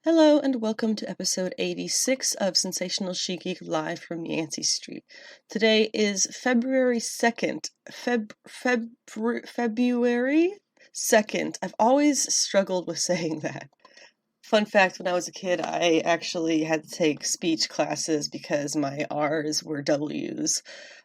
Hello and welcome to episode 86 of Sensational She-Geek live from Yancey Street. Today is February 2nd. February 2nd. I've always struggled with saying that. Fun fact, when I was a kid, I actually had to take speech classes because my R's were W's.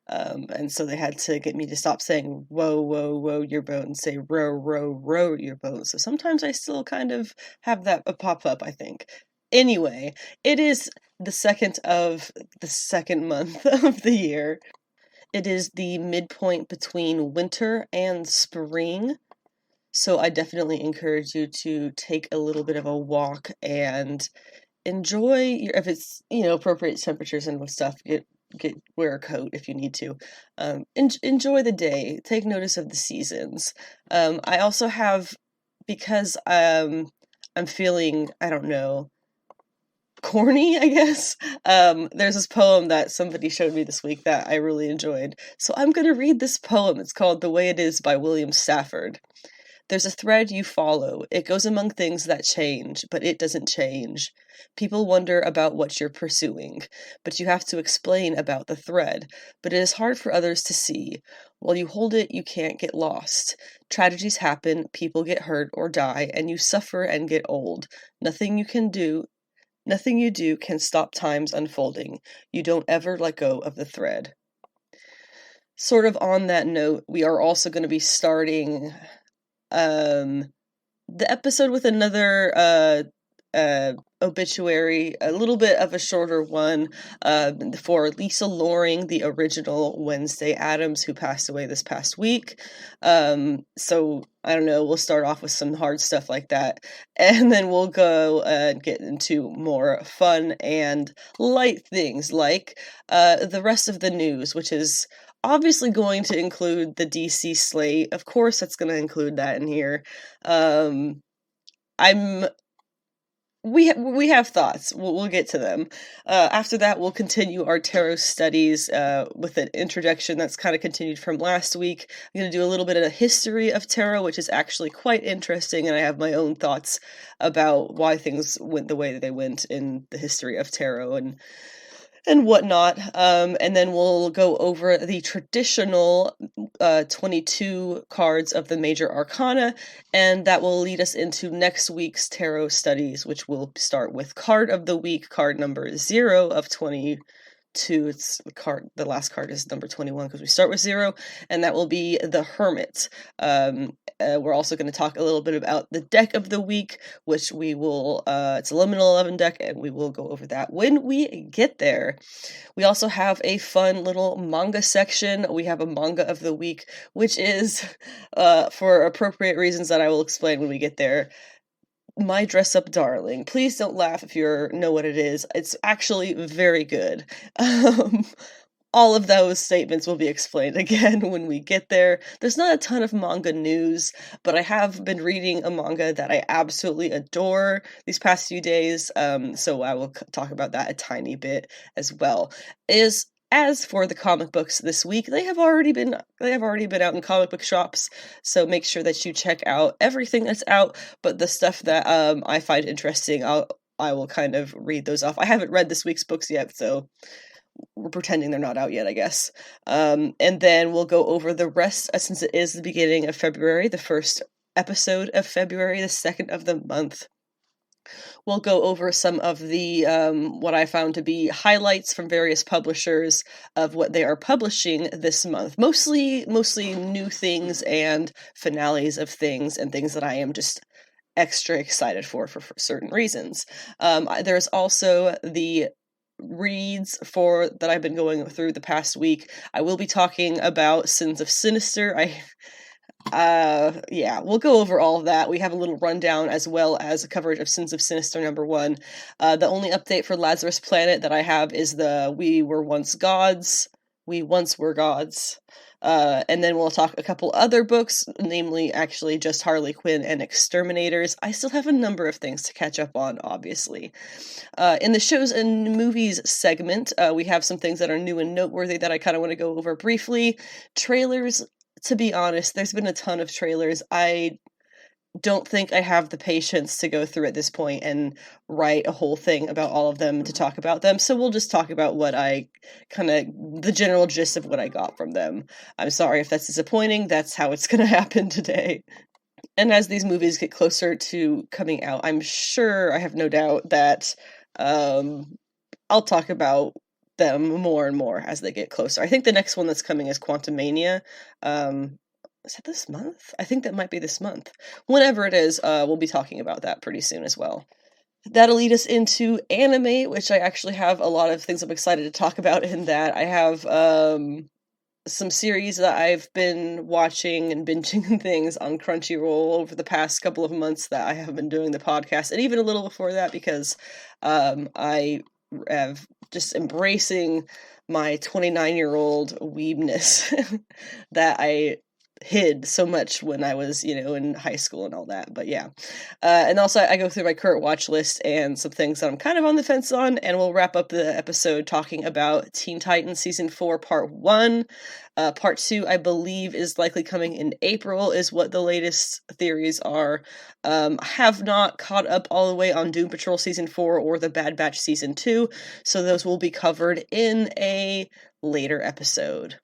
And so they had to get me to stop saying whoa, whoa, whoa your boat and say row, row, row your boat. So sometimes I still kind of have that pop up, I think. Anyway, it is the second of the second month of the year. It is the midpoint between winter and spring. So I definitely encourage you to take a little bit of a walk and enjoy if it's, appropriate temperatures and stuff, wear a coat if you need to. Enjoy the day. Take notice of the seasons. I also have, because I'm feeling, I don't know, corny, I guess. There's this poem that somebody showed me this week that I really enjoyed. So I'm going to read this poem. It's called The Way It Is by William Stafford. There's a thread you follow. It goes among things that change, but it doesn't change. People wonder about what you're pursuing, but you have to explain about the thread. But it is hard for others to see. While you hold it, you can't get lost. Tragedies happen, people get hurt or die, and you suffer and get old. Nothing you do can stop time's unfolding. You don't ever let go of the thread. Sort of on that note, we are also going to be starting the episode with another obituary, a little bit of a shorter one, for Lisa Loring, the original Wednesday Addams, who passed away this past week. So I don't know, we'll start off with some hard stuff like that, and then we'll go and get into more fun and light things like the rest of the news, which is obviously going to include the DC slate. Of course, that's going to include that in here. We have thoughts. We'll get to them. After that, we'll continue our tarot studies with an introduction that's kind of continued from last week. I'm going to do a little bit of a history of tarot, which is actually quite interesting, and I have my own thoughts about why things went the way that they went in the history of tarot and whatnot. And then we'll go over the traditional 22 cards of the Major Arcana, and that will lead us into next week's tarot studies, which will start with card of the week, card number 0 of 22. It's the last card is number 21 because we start with 0, and that will be the Hermit. We're also going to talk a little bit about the deck of the week, which we will, it's a Liminal 11 deck, and we will go over that when we get there. We also have a fun little manga section. We have a manga of the week, which is, for appropriate reasons that I will explain when we get there, My Dress Up Darling. Please don't laugh if you know what it is. It's actually very good. All of those statements will be explained again when we get there. There's not a ton of manga news, but I have been reading a manga that I absolutely adore these past few days, so I will talk about that a tiny bit as well. As for the comic books this week, they have already been out in comic book shops, so make sure that you check out everything that's out, but the stuff that I find interesting, I will kind of read those off. I haven't read this week's books yet, so we're pretending they're not out yet, I guess. And then we'll go over the rest, since it is the beginning of February, the first episode of February, the second of the month. We'll go over some of the, what I found to be highlights from various publishers of what they are publishing this month. Mostly new things and finales of things and things that I am just extra excited for certain reasons. There's also the reads that I've been going through the past week. I will be talking about Sins of Sinister. We'll go over all of that. We have a little rundown as well as a coverage of Sins of Sinister number 1. The only update for Lazarus Planet that I have is We Once Were Gods. And then we'll talk a couple other books, namely actually just Harley Quinn and Exterminators. I still have a number of things to catch up on, obviously. In the shows and movies segment, we have some things that are new and noteworthy that I kind of want to go over briefly. Trailers, to be honest, there's been a ton of trailers. don't think I have the patience to go through at this point and write a whole thing about all of them to talk about them, so we'll just talk about what I the general gist of what I got from them. I'm sorry if that's disappointing, that's how it's gonna happen today. And as these movies get closer to coming out, I'm sure, I have no doubt, that I'll talk about them more and more as they get closer. I think the next one that's coming is Quantumania. Is that this month? I think that might be this month. Whenever it is, we'll be talking about that pretty soon as well. That'll lead us into anime, which I actually have a lot of things I'm excited to talk about in that. I have some series that I've been watching and binging and things on Crunchyroll over the past couple of months that I have been doing the podcast, and even a little before that, because I have just embracing my 29-year-old weebness that I hid so much when I was, in high school and all that. But yeah. And also I go through my current watch list and some things that I'm kind of on the fence on, and we'll wrap up the episode talking about Teen Titans Season 4 Part 1. Part 2, I believe, is likely coming in April, is what the latest theories are. I have not caught up all the way on Doom Patrol Season 4 or The Bad Batch Season 2, so those will be covered in a later episode.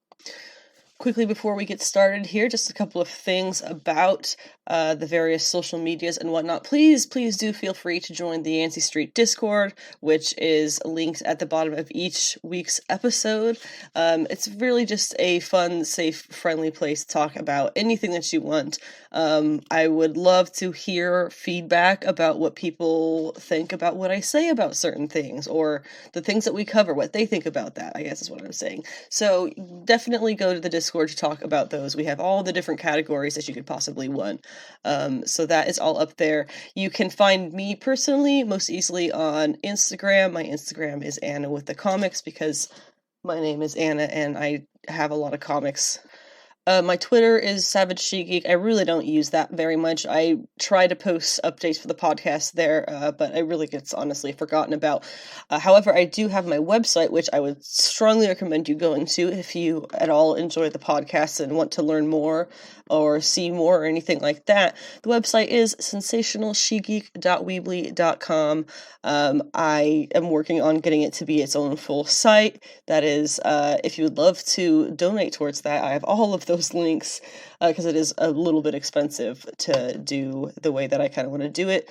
Quickly before we get started here, just a couple of things about the various social medias and whatnot. Please do feel free to join the Yancey Street Discord, which is linked at the bottom of each week's episode. It's really just a fun, safe, friendly place to talk about anything that you want. I would love to hear feedback about what people think about what I say about certain things, or the things that we cover, what they think about that, I guess is what I'm saying. So definitely go to the Discord to talk about those. We have all the different categories that you could possibly want. So that is all up there. You can find me personally most easily on Instagram. My Instagram is Anna with the comics, because my name is Anna and I have a lot of comics. My Twitter is Savage She-Geek. I really don't use that very much. I try to post updates for the podcast there, but I really get honestly forgotten about. However, I do have my website, which I would strongly recommend you going to if you at all enjoy the podcast and want to learn more or see more or anything like that. The website is sensationalshegeek.weebly.com. I am working on getting it to be its own full site. That is, if you would love to donate towards that, I have all of those links, because it is a little bit expensive to do the way that I kind of want to do it.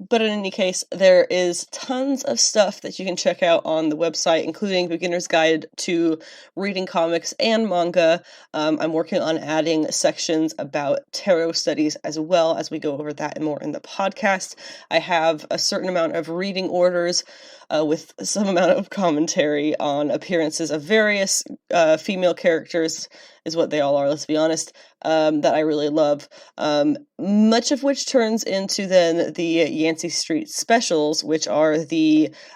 But in any case, there is tons of stuff that you can check out on the website, including Beginner's Guide to Reading Comics and Manga. I'm working on adding sections about tarot studies as well, as we go over that and more in the podcast. I have a certain amount of reading orders with some amount of commentary on appearances of various female characters, is what they all are, let's be honest, that I really love. Much of which turns into then the Yancey Street specials, which are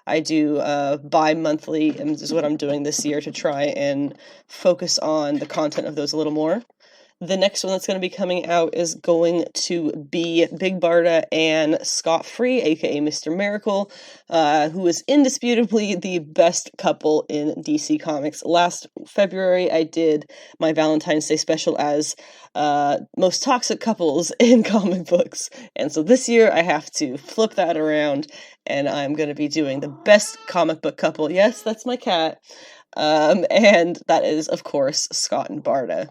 I do bi-monthly, and is what I'm doing this year to try and focus on the content of those a little more. The next one that's going to be coming out is going to be Big Barda and Scott Free, aka Mr. Miracle, who is indisputably the best couple in DC Comics. Last February, I did my Valentine's Day special as most toxic couples in comic books, and so this year I have to flip that around, and I'm going to be doing the best comic book couple. Yes, that's my cat, and that is, of course, Scott and Barda.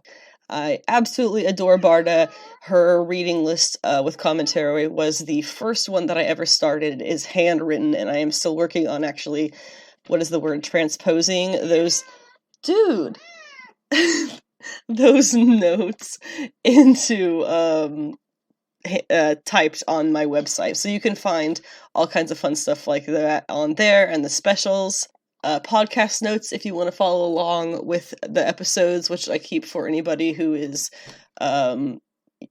I absolutely adore Barda. Her reading list with commentary was the first one that I ever started. It is handwritten, and I am still working on actually, transposing those... Dude! those notes into typed on my website. So you can find all kinds of fun stuff like that on there, and the specials. Podcast notes if you want to follow along with the episodes, which I keep for anybody who is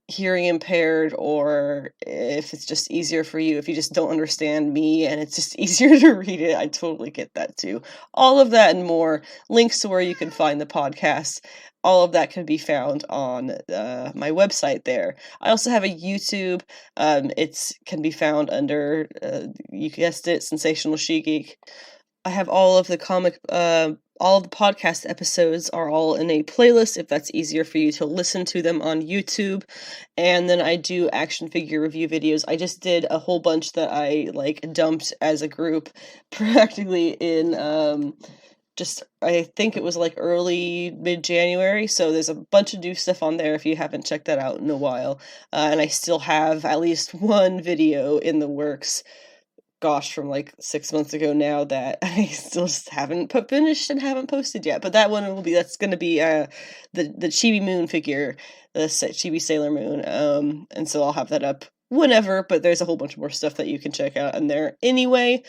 hearing impaired, or if it's just easier for you, if you just don't understand me and it's just easier to read it. I totally get that too. All of that and more, links to where you can find the podcast, all of that can be found on my website there. I also have a YouTube. It can be found under, you guessed it, Sensational She-Geek. I have all of the all of the podcast episodes are all in a playlist if that's easier for you to listen to them on YouTube. And then I do action figure review videos. I just did a whole bunch that I dumped as a group practically in I think it was early mid-January, so there's a bunch of new stuff on there if you haven't checked that out in a while. And I still have at least one video in the works, from 6 months ago now, that I still just haven't finished and haven't posted yet. But that's gonna be the Chibi Moon figure, the Chibi Sailor Moon. And so I'll have that up whenever, but there's a whole bunch more stuff that you can check out in there anyway.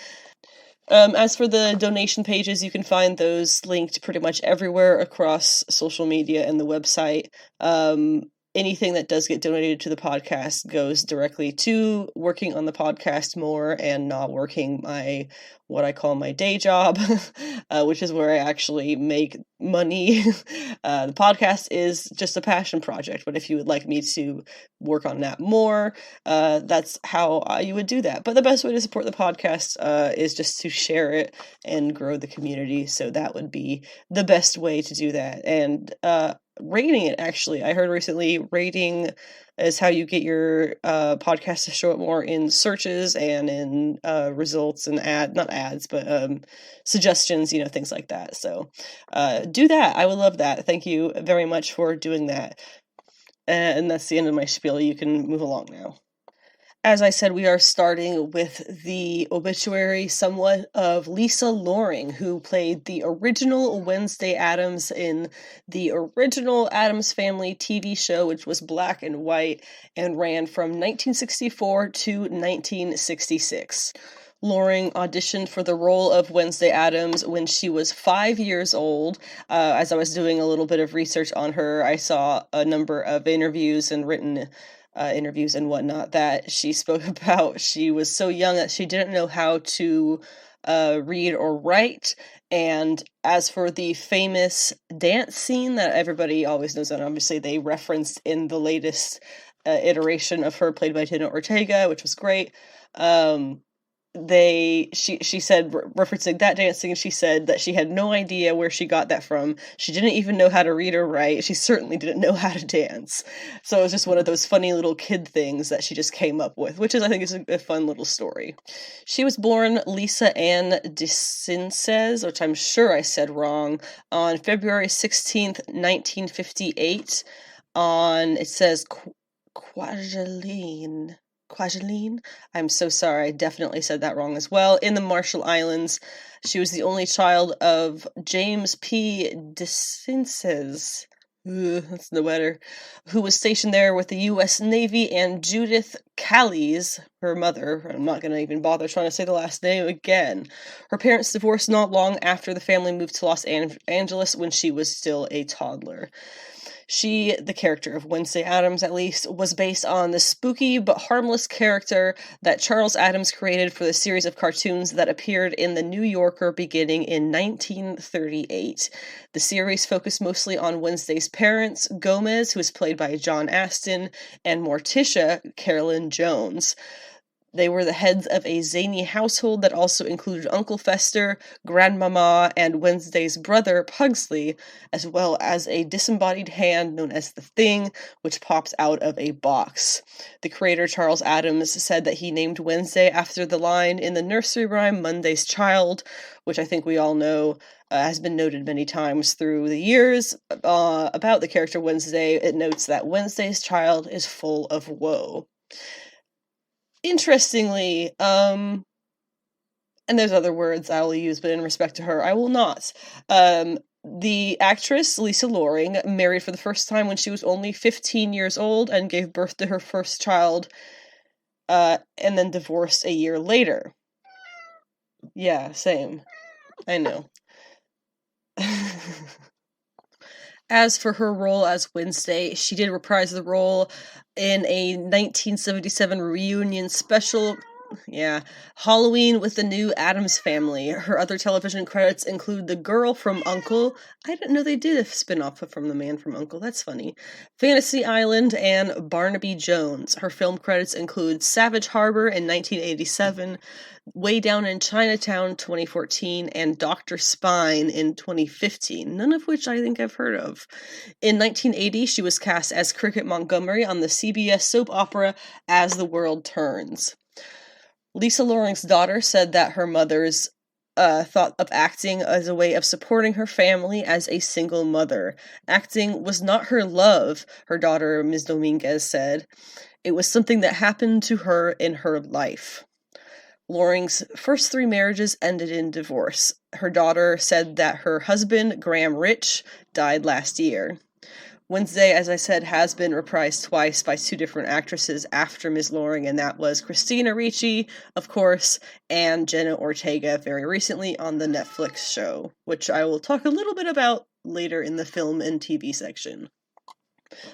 As for the donation pages, you can find those linked pretty much everywhere across social media and the website. Anything that does get donated to the podcast goes directly to working on the podcast more and not working what I call my day job, which is where I actually make money. The podcast is just a passion project, but if you would like me to work on that more, that's how you would do that. But the best way to support the podcast is just to share it and grow the community, so that would be the best way to do that. And rating it, actually. I heard recently rating is how you get your podcast to show up more in searches and in results and not ads, but suggestions, things like that. So do that. I would love that. Thank you very much for doing that. And that's the end of my spiel. You can move along now. As I said, we are starting with the obituary somewhat of Lisa Loring, who played the original Wednesday Addams in the original Addams Family TV show, which was black and white and ran from 1964 to 1966. Loring auditioned for the role of Wednesday Addams when she was 5 years old. As I was doing a little bit of research on her, I saw a number of interviews and written interviews and whatnot that she spoke about. She was so young that she didn't know how to read or write. And as for the famous dance scene that everybody always knows, and obviously they referenced in the latest iteration of her, played by Jenna Ortega, which was great. She said, referencing that dancing, she said that she had no idea where she got that from. She didn't even know how to read or write. She certainly didn't know how to dance. So it was just one of those funny little kid things that she just came up with, which I think is a fun little story. She was born Lisa Ann DeCinces, which I'm sure I said wrong, on February 16th, 1958, it says Kwajalein. I'm so sorry, I definitely said that wrong as well. In the Marshall Islands, she was the only child of James P. DeCinces, that's no better, who was stationed there with the U.S. Navy, and Judith Callies, her mother. I'm not going to even bother trying to say the last name again. Her parents divorced not long after the family moved to Los Angeles when she was still a toddler. She, the character of Wednesday Addams at least, was based on the spooky but harmless character that Charles Addams created for the series of cartoons that appeared in The New Yorker beginning in 1938. The series focused mostly on Wednesday's parents, Gomez, who was played by John Astin, and Morticia, Carolyn Jones. They were the heads of a zany household that also included Uncle Fester, Grandmama, and Wednesday's brother, Pugsley, as well as a disembodied hand known as the Thing, which pops out of a box. The creator, Charles Addams, said that he named Wednesday after the line in the nursery rhyme Monday's Child, which I think we all know has been noted many times through the years. About the character Wednesday, it notes that Wednesday's child is full of woe. Interestingly, and there's other words I will use, but in respect to her, I will not. The actress, Lisa Loring, married for the first time when she was only 15 years old and gave birth to her first child, and then divorced a year later. Yeah, same. I know. As for her role as Wednesday, she did reprise the role in a 1977 reunion special Yeah. Halloween with the new Addams Family. Her other television credits include The Girl from U.N.C.L.E. I didn't know they did a spin-off from The Man from U.N.C.L.E. That's funny. Fantasy Island and Barnaby Jones. Her film credits include Savage Harbor in 1987, Way Down in Chinatown 2014, and Dr. Spine in 2015, none of which I think I've heard of. In 1980, she was cast as Cricket Montgomery on the CBS soap opera As the World Turns. Lisa Loring's daughter said that her mother's thought of acting as a way of supporting her family as a single mother. Acting was not her love, her daughter, Ms. Dominguez, said. It was something that happened to her in her life. Loring's first 3 marriages ended in divorce. Her daughter said that her husband, Graham Rich, died last year. Wednesday, as I said, has been reprised twice by 2 different actresses after Ms. Loring, and that was Christina Ricci, of course, and Jenna Ortega very recently on the Netflix show, which I will talk a little bit about later in the film and TV section.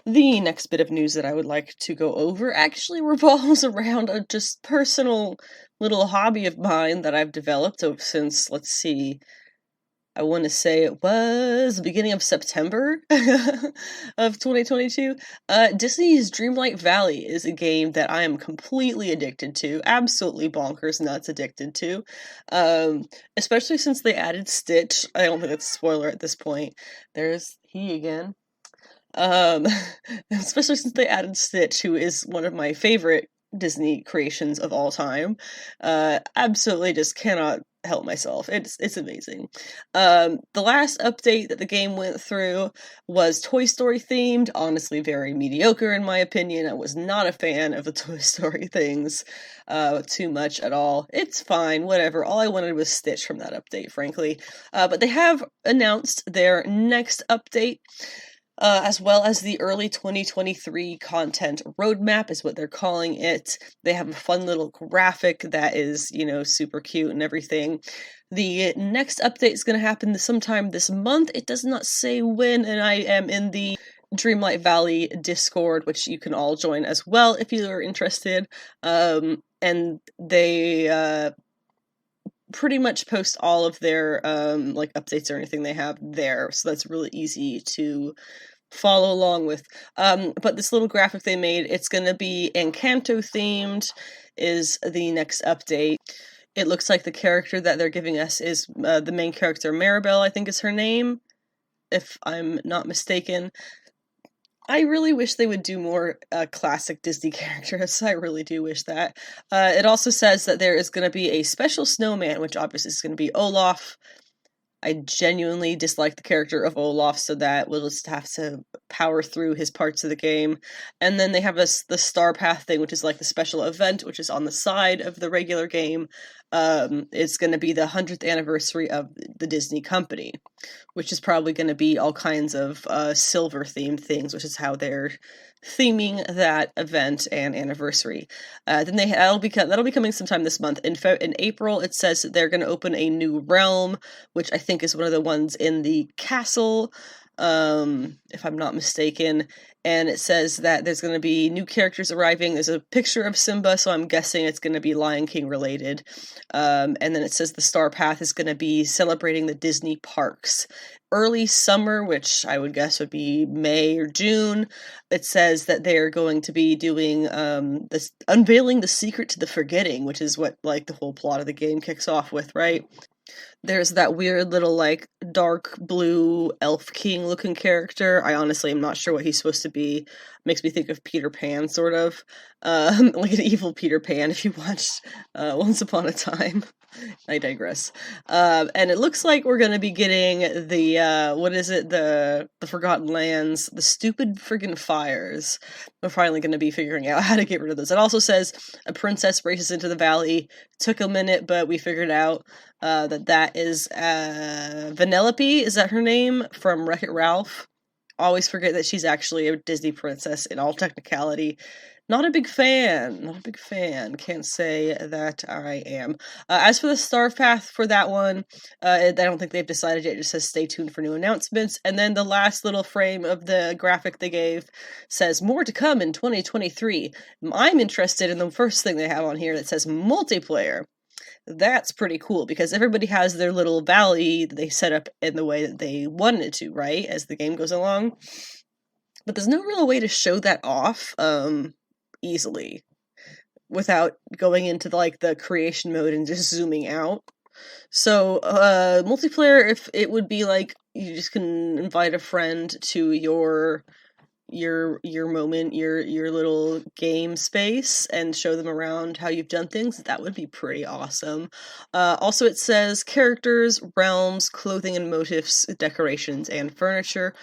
The next bit of news that I would like to go over actually revolves around a just personal little hobby of mine that I've developed since, let's see, I want to say it was the beginning of September of 2022. Disney's Dreamlight Valley is a game that I am completely addicted to, absolutely bonkers nuts addicted to, especially since they added Stitch. I don't think it's a spoiler at this point. There's he again. Especially since they added Stitch, who is one of my favorite Disney creations of all time. Absolutely just cannot help myself. It's amazing. The last update that the game went through was Toy Story themed, honestly very mediocre in my opinion. I was not a fan of the Toy Story things too much at all. It's fine, whatever. All I wanted was Stitch from that update, frankly. But they have announced their next update. As well as the early 2023 content roadmap is what they're calling it. They have a fun little graphic that is, super cute and everything. The next update is going to happen sometime this month. It does not say when, and I am in the Dreamlight Valley Discord, which you can all join as well if you are interested. And they pretty much post all of their updates or anything they have there, so that's really easy to follow along with. But this little graphic they made, it's going to be Encanto themed, is the next update. It looks like the character that they're giving us is the main character, Maribel, I think is her name, if I'm not mistaken. I really wish they would do more classic Disney characters. I really do wish that. It also says that there is going to be a special snowman, which obviously is going to be Olaf. I genuinely dislike the character of Olaf, so that we'll just have to power through his parts of the game. And then they have the Star Path thing, which is like the special event, which is on the side of the regular game. It's going to be the 100th anniversary of the Disney company, which is probably going to be all kinds of silver-themed things, which is how they're theming that event and anniversary. Then that'll be coming sometime this month. In April, it says that they're going to open a new realm, which I think is one of the ones in the castle, if I'm not mistaken. And it says that there's going to be new characters arriving. There's a picture of Simba, so I'm guessing it's going to be Lion King related. And then it says the Star Path is going to be celebrating the Disney parks. Early summer, which I would guess would be May or June, it says that they're going to be doing unveiling the secret to the forgetting, which is what the whole plot of the game kicks off with, right? There's that weird little, dark blue elf king looking character. I honestly am not sure what he's supposed to be. Makes me think of Peter Pan, sort of. Like an evil Peter Pan, if you watched Once Upon a Time. I digress. And it looks like we're going to be getting the Forgotten Lands, the stupid friggin' fires. We're finally going to be figuring out how to get rid of those. It also says a princess races into the valley. Took a minute, but we figured out that is Vanellope, is that her name, from Wreck-It Ralph? Always forget that she's actually a Disney princess in all technicality. Not a big fan. Not a big fan. Can't say that I am. As for the star path for that one, I don't think they've decided yet. It just says stay tuned for new announcements. And then the last little frame of the graphic they gave says more to come in 2023. I'm interested in the first thing they have on here that says multiplayer. That's pretty cool because everybody has their little valley that they set up in the way that they wanted it to, right? As the game goes along. But there's no real way to show that off easily without going into the creation mode and just zooming out. So multiplayer, if it would be like you just can invite a friend to your moment, your little game space and show them around how you've done things, that would be pretty awesome. Also it says characters, realms, clothing and motifs, decorations, and furniture.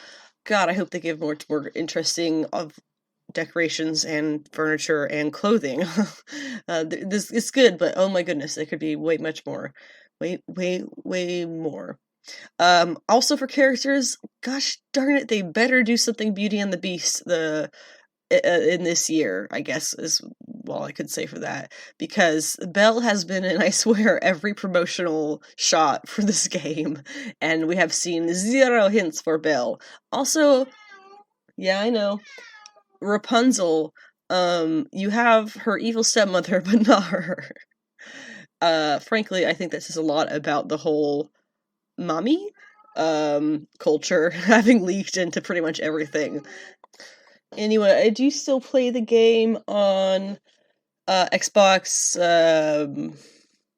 God, I hope they give more interesting of decorations and furniture and clothing. This is good, but oh my goodness, there could be way much more. Way more. Also for characters, gosh darn it, they better do something Beauty and the Beast in this year, I guess is all I could say for that. Because Belle has been in, I swear, every promotional shot for this game, and we have seen 0 hints for Belle. Also, yeah, I know, Rapunzel, you have her evil stepmother, but not her. Frankly, I think this says a lot about the whole mommy culture having leaked into pretty much everything. Anyway, I do still play the game on Xbox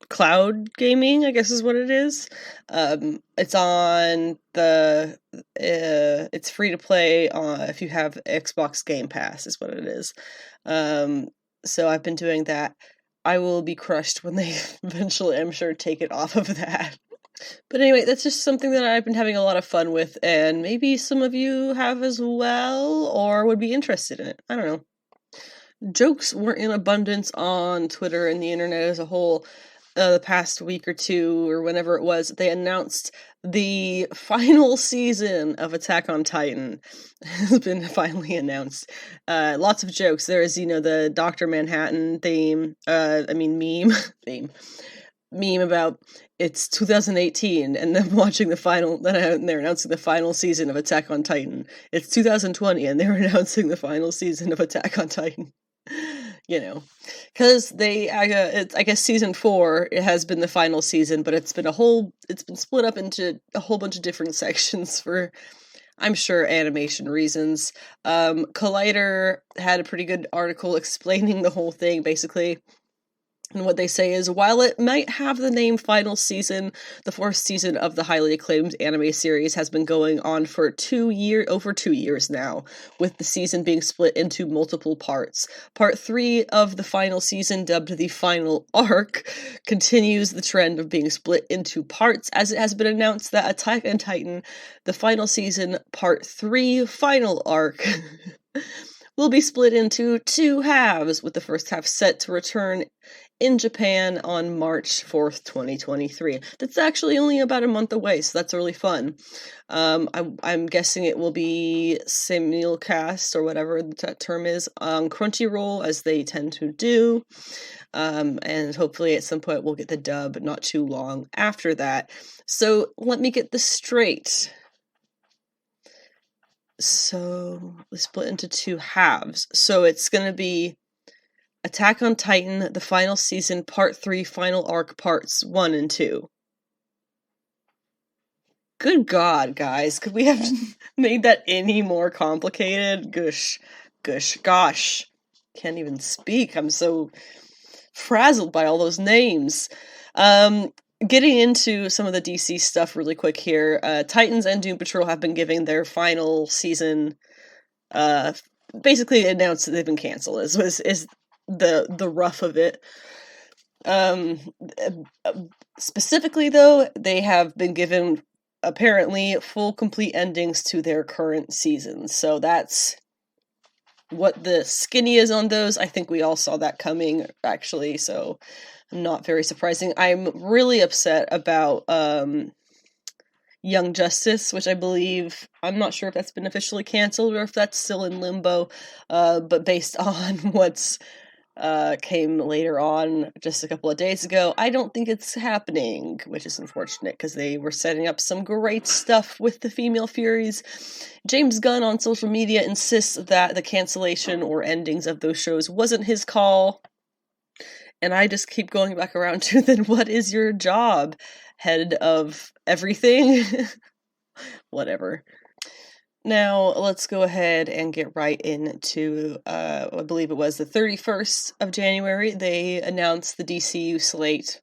cloud gaming, I guess is what it is. It's on it's free to play if you have Xbox Game Pass is what it is. So I've been doing that. I will be crushed when they eventually, I'm sure, take it off of that. But anyway, that's just something that I've been having a lot of fun with, and maybe some of you have as well, or would be interested in it. I don't know. Jokes were in abundance on Twitter and the internet as a whole the past week or two, or whenever it was, they announced the final season of Attack on Titan has been finally announced. Lots of jokes. There is, the Dr. Manhattan meme about it's 2018 and them watching the final, then they're announcing the final season of Attack on Titan. It's 2020 and they're announcing the final season of Attack on Titan. Because I guess season 4, it has been the final season, but it's been split up into a whole bunch of different sections for, I'm sure, animation reasons. Collider had a pretty good article explaining the whole thing, basically. And what they say is, while it might have the name Final Season, the 4th season of the highly acclaimed anime series has been going on for over 2 years now, with the season being split into multiple parts. Part 3 of the final season, dubbed the Final Arc, continues the trend of being split into parts, as it has been announced that Attack on Titan, the final season, Part 3 Final Arc, will be split into 2 halves, with the first half set to return in Japan on March 4th, 2023. That's actually only about a month away, so that's really fun. I'm guessing it will be simulcast, or whatever that term is, on Crunchyroll, as they tend to do. And hopefully at some point we'll get the dub not too long after that. So let me get this straight. So we split into 2 halves. So it's going to be Attack on Titan, the final season, Part 3, Final Arc, Parts 1 and 2. Good God, guys. Could we have made that any more complicated? Gosh. Can't even speak. I'm so frazzled by all those names. Getting into some of the DC stuff really quick here. Titans and Doom Patrol have been giving their final season, basically announced that they've been canceled, is the rough of it. Specifically, though, they have been given, apparently, full complete endings to their current seasons. So that's what the skinny is on those. I think we all saw that coming, actually, so not very surprising. I'm really upset about Young Justice, which I believe, I'm not sure if that's been officially canceled or if that's still in limbo, but based on what's came later on just a couple of days ago, I don't think it's happening, which is unfortunate because they were setting up some great stuff with the female Furies. James Gunn on social media insists that the cancellation or endings of those shows wasn't his call. And I just keep going back around to, then what is your job? Head of everything? Whatever. Now, let's go ahead and get right into, I believe it was the 31st of January, they announced the DCU slate.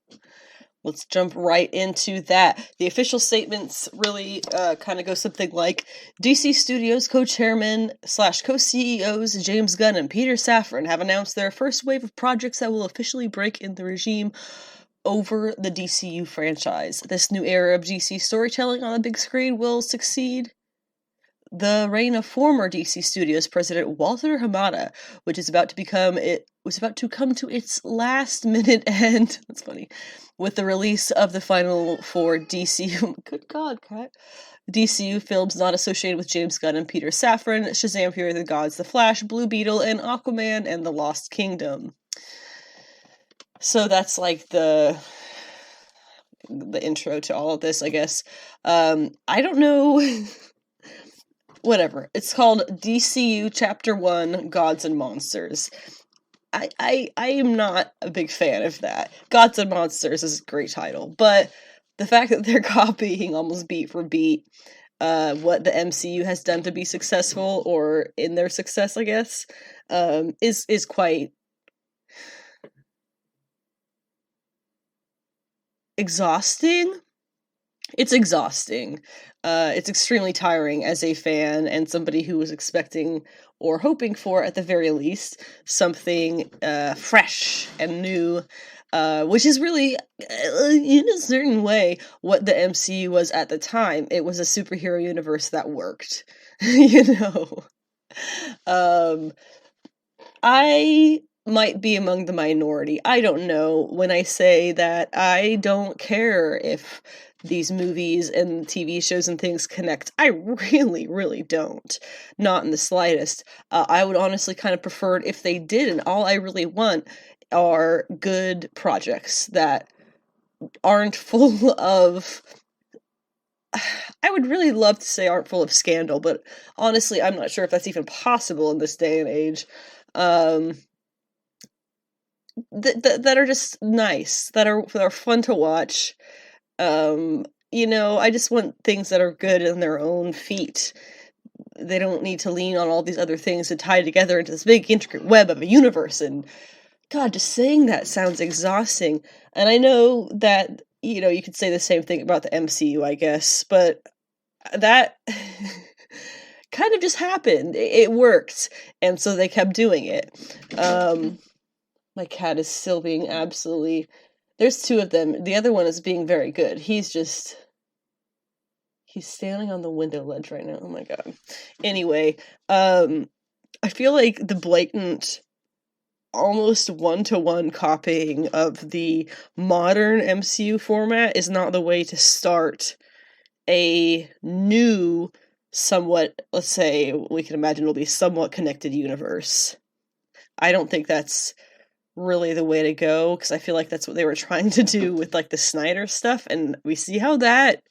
Let's jump right into that. The official statements really kind of go something like, DC Studios co-chairman / co-CEOs James Gunn and Peter Safran have announced their first wave of projects that will officially break in the regime over the DCU franchise. This new era of DC storytelling on the big screen will succeed the reign of former DC Studios president Walter Hamada, which is about to come to its last-minute end. That's funny. With the release of the final 4 DCU... Good God, Kat. DCU films not associated with James Gunn and Peter Safran: Shazam! Fury of the Gods, The Flash, Blue Beetle, and Aquaman and the Lost Kingdom. So that's like the intro to all of this, I guess. I don't know... Whatever. It's called DCU Chapter 1, Gods and Monsters. I am not a big fan of that. Gods and Monsters is a great title, but the fact that they're copying almost beat for beat what the MCU has done to be successful, or in their success, I guess, is quite exhausting. It's exhausting. It's extremely tiring as a fan and somebody who was expecting or hoping for, at the very least, something fresh and new, which is really, in a certain way, what the MCU was at the time. It was a superhero universe that worked, I might be among the minority. I don't know when I say that I don't care if these movies and TV shows and things connect. I really, really don't. Not in the slightest. I would honestly kind of prefer it if they did, and all I really want are good projects that aren't full of... I would really love to say aren't full of scandal, but honestly, I'm not sure if that's even possible in this day and age. That are just nice, that are fun to watch. I just want things that are good in their own feet. They don't need to lean on all these other things to tie together into this big intricate web of a universe, and God, just saying that sounds exhausting. And I know that, you could say the same thing about the MCU, I guess, but that kind of just happened. It worked, and so they kept doing it. My cat is still being absolutely... There's 2 of them. The other one is being very good. He's standing on the window ledge right now. Oh my God. Anyway, I feel like the blatant, almost one-to-one copying of the modern MCU format is not the way to start a new, somewhat, let's say, we can imagine will be somewhat connected universe. I don't think that's really the way to go, because I feel like that's what they were trying to do with like the Snyder stuff, and we see how that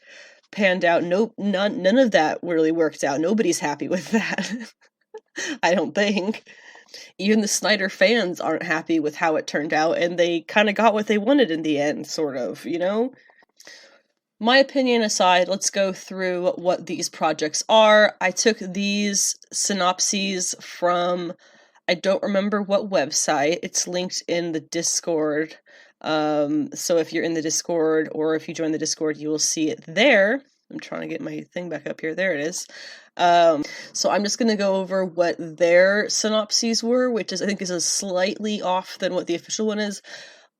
panned out. None of that really worked out. Nobody's happy with that. I don't think. Even the Snyder fans aren't happy with how it turned out, and they kind of got what they wanted in the end, sort of, My opinion aside, let's go through what these projects are. I took these synopses from... I don't remember what website. It's linked in the Discord. So if you're in the Discord, or if you join the Discord, you will see it there. I'm trying to get my thing back up here. There it is. So I'm just going to go over what their synopses were, which I think is a slightly off than what the official one is.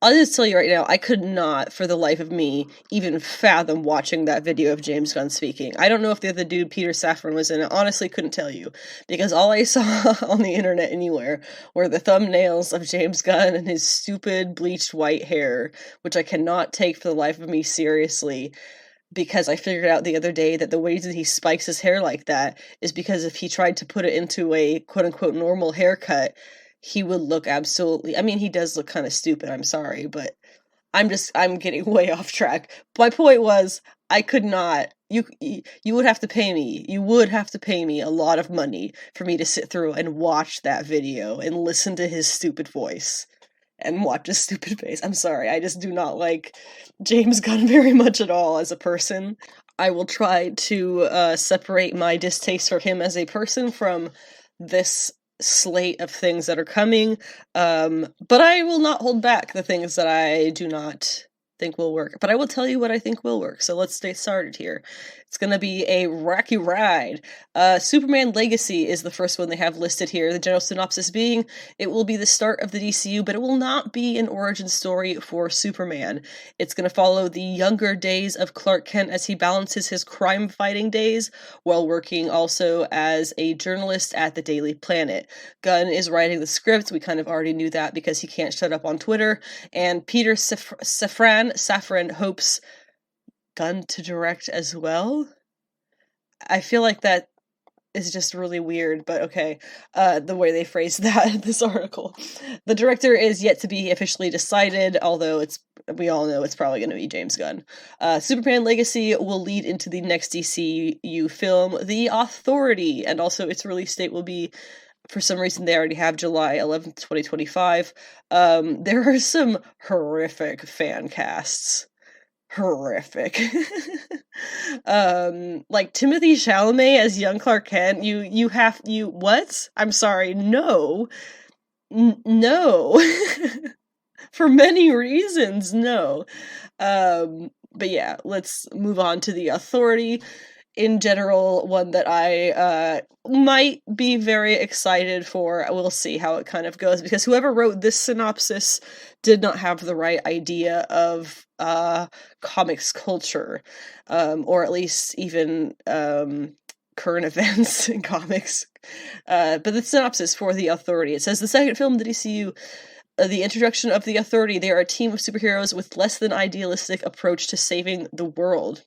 I'll just tell you right now, I could not, for the life of me, even fathom watching that video of James Gunn speaking. I don't know if the other dude, Peter Safran, was in it. Honestly, couldn't tell you. Because all I saw on the internet anywhere were the thumbnails of James Gunn and his stupid bleached white hair, which I cannot take for the life of me seriously. because I figured out the other day that the reason he spikes his hair like that is because if he tried to put it into a quote-unquote normal haircut, he would look absolutely... I mean, he does look kind of stupid, I'm sorry, but I'm getting way off track. My point was, I could not... You would have to pay me. You would have to pay me a lot of money for me to sit through and watch that video and listen to his stupid voice and watch his stupid face. I'm sorry, I just do not like James Gunn very much at all as a person. I will try to separate my distaste for him as a person from this slate of things that are coming, but I will not hold back the things that I do not think will work. But I will tell you what I think will work, so let's get started here. It's gonna be a wacky ride. Superman Legacy is the first one they have listed here. The general synopsis being, it will be the start of the DCU, but it will not be an origin story for Superman. It's gonna follow the younger days of Clark Kent as he balances his crime-fighting days while working also as a journalist at the Daily Planet. Gunn is writing the script. We kind of already knew that because he can't shut up on Twitter. And Peter Safran hopes Gunn to direct as well. I feel like that is just really weird, but okay, the way they phrased that in this article. The director is yet to be officially decided, although we all know it's probably going to be James Gunn. Superman Legacy will lead into the next DCU film, The Authority, and also its release date will be, for some reason they already have July 11th, 2025. There are some horrific fan casts. Horrific. Like Timothy Chalamet as young Clark Kent, what? I'm sorry, no. No. For many reasons, no. But yeah, let's move on to The Authority. In general, one that I might be very excited for. We'll see how it kind of goes, because whoever wrote this synopsis did not have the right idea of comics culture, or at least even current events in comics. But the synopsis for The Authority, it says, the second film of the DCU, the introduction of the Authority. They are a team of superheroes with less than idealistic approach to saving the world.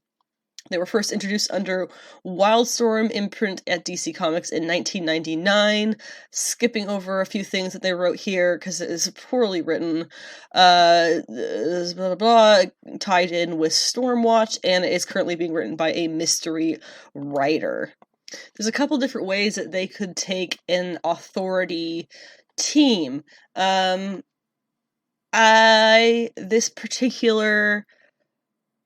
They were first introduced under Wildstorm imprint at DC Comics in 1999. Skipping over a few things that they wrote here because it is poorly written. Blah, blah, blah, tied in with Stormwatch, and it is currently being written by a mystery writer. There's a couple different ways that they could take an Authority team. This particular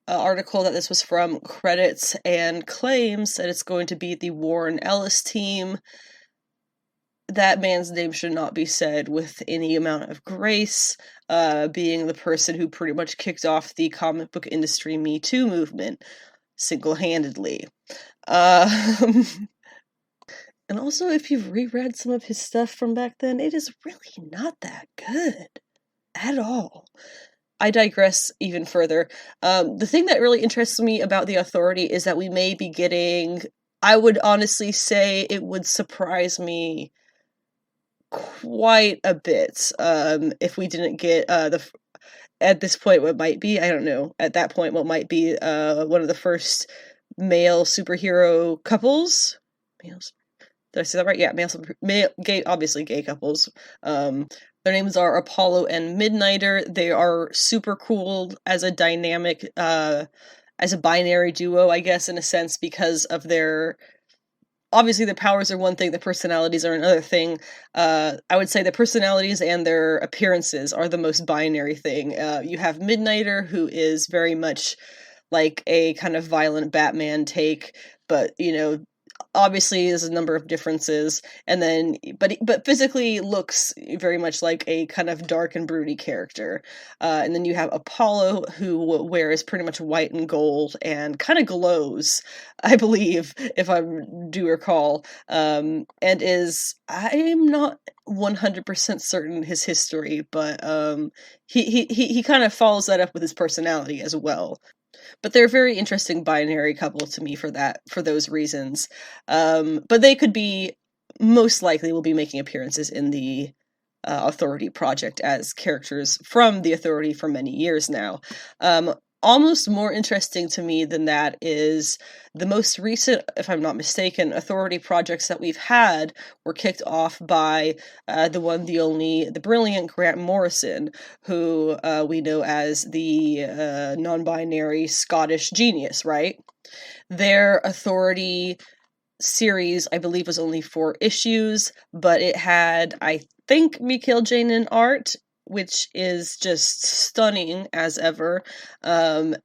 article that this was from credits and claims that it's going to be the Warren Ellis team. That man's name should not be said with any amount of grace, being the person who pretty much kicked off the comic book industry Me Too movement single-handedly. And also, if you've reread some of his stuff from back then, it is really not that good at all. I digress even further. The thing that really interests me about The Authority is that we may be getting, I would honestly say it would surprise me quite a bit if we didn't get at this point what might be, I don't know, at that point what might be one of the first male superhero couples. Males? Did I say that right? Yeah, gay, obviously gay couples. Their names are Apollo and Midnighter. They are super cool as a dynamic, as a binary duo, I guess, in a sense, because of their... Obviously, their powers are one thing, their personalities are another thing. I would say their personalities and their appearances are the most binary thing. You have Midnighter, who is very much like a kind of violent Batman take, but, you know, obviously there's a number of differences, and then but physically looks very much like a kind of dark and broody character. And then you have Apollo, who wears pretty much white and gold and kind of glows, I believe, if I do recall, and is, I'm not 100% certain his history, but he kind of follows that up with his personality as well. But they're a very interesting binary couple to me for those reasons. But they could be, most likely will be making appearances in the Authority project as characters from the Authority for many years now. almost more interesting to me than that is the most recent, if I'm not mistaken, Authority projects that we've had were kicked off by the one, the only, the brilliant Grant Morrison, who we know as the non-binary Scottish genius, right? Their Authority series, I believe, was only 4 issues, but it had, I think, Mikhail Janin art, which is just stunning as ever, and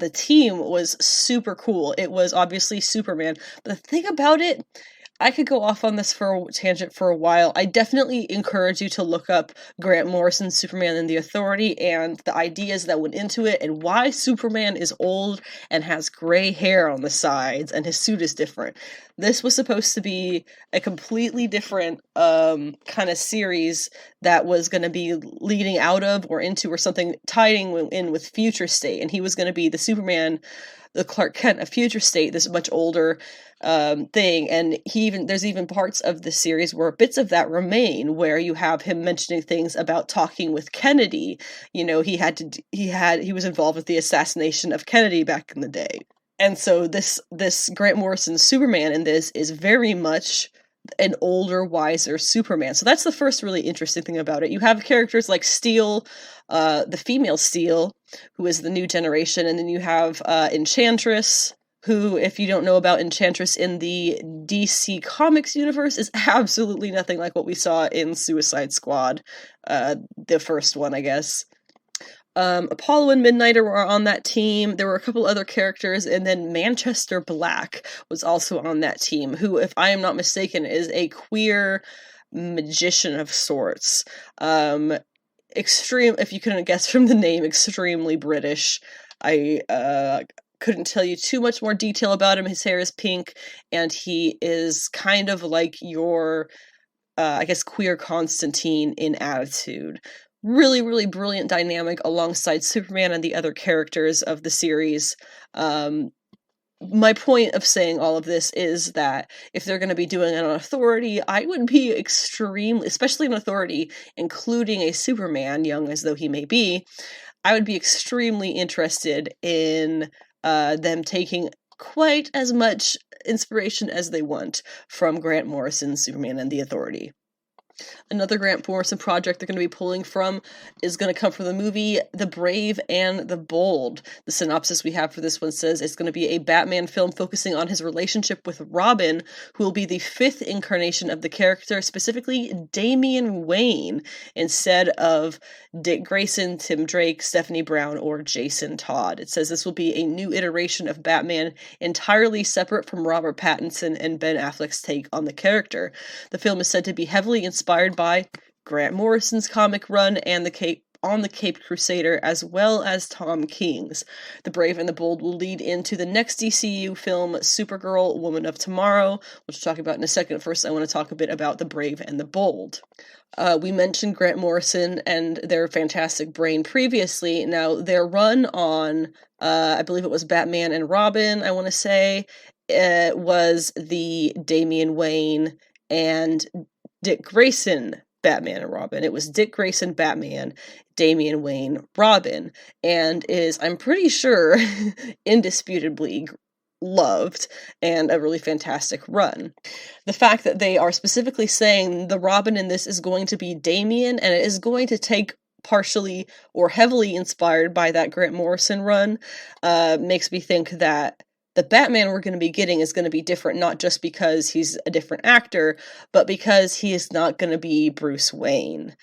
the team was super cool. It was obviously Superman, but the thing about it, I could go off on this for a tangent for a while. I definitely encourage you to look up Grant Morrison's Superman and the Authority and the ideas that went into it and why Superman is old and has gray hair on the sides and his suit is different. This was supposed to be a completely different kind of series that was going to be leading out of or into or something tying in with Future State, and he was going to be the Superman, the Clark Kent of Future State, this much older thing, and there's even parts of the series where bits of that remain, where you have him mentioning things about talking with Kennedy. You know, he was involved with the assassination of Kennedy back in the day, and so this Grant Morrison Superman in this is very much an older, wiser Superman. So that's the first really interesting thing about it. You have characters like Steel, the female Steel, who is the new generation, and then you have Enchantress, who, if you don't know about Enchantress in the DC Comics universe, is absolutely nothing like what we saw in Suicide Squad, the first one, I guess. Apollo and Midnighter were on that team. There were a couple other characters, and then Manchester Black was also on that team, who, if I am not mistaken, is a queer magician of sorts. If you couldn't guess from the name, extremely British. I couldn't tell you too much more detail about him. His hair is pink, and he is kind of like your, I guess, queer Constantine in attitude. Really, really brilliant dynamic alongside Superman and the other characters of the series. My point of saying all of this is that if they're going to be doing an Authority, I would be extremely, especially an Authority, including a Superman, young as though he may be, I would be extremely interested in them taking quite as much inspiration as they want from Grant Morrison's Superman and the Authority. Another Grant Morrison project they're going to be pulling from is going to come from the movie The Brave and the Bold. The synopsis we have for this one says it's going to be a Batman film focusing on his relationship with Robin, who will be the 5th incarnation of the character, specifically Damian Wayne, instead of Dick Grayson, Tim Drake, Stephanie Brown, or Jason Todd. It says this will be a new iteration of Batman, entirely separate from Robert Pattinson and Ben Affleck's take on the character. The film is said to be heavily inspired by Grant Morrison's comic run and the Caped Crusader, as well as Tom King's. The Brave and the Bold will lead into the next DCU film, Supergirl, Woman of Tomorrow, which we'll talk about in a second. First, I want to talk a bit about The Brave and the Bold. We mentioned Grant Morrison and their fantastic brain previously. Now, their run on, I believe it was Batman and Robin, I want to say, was the Damian Wayne and Dick Grayson Batman and Robin. It was Dick Grayson Batman, Damian Wayne Robin, and is, I'm pretty sure, indisputably loved and a really fantastic run. The fact that they are specifically saying the Robin in this is going to be Damian, and it is going to take partially or heavily inspired by that Grant Morrison run, makes me think that the Batman we're going to be getting is going to be different, not just because he's a different actor, but because he is not going to be Bruce Wayne.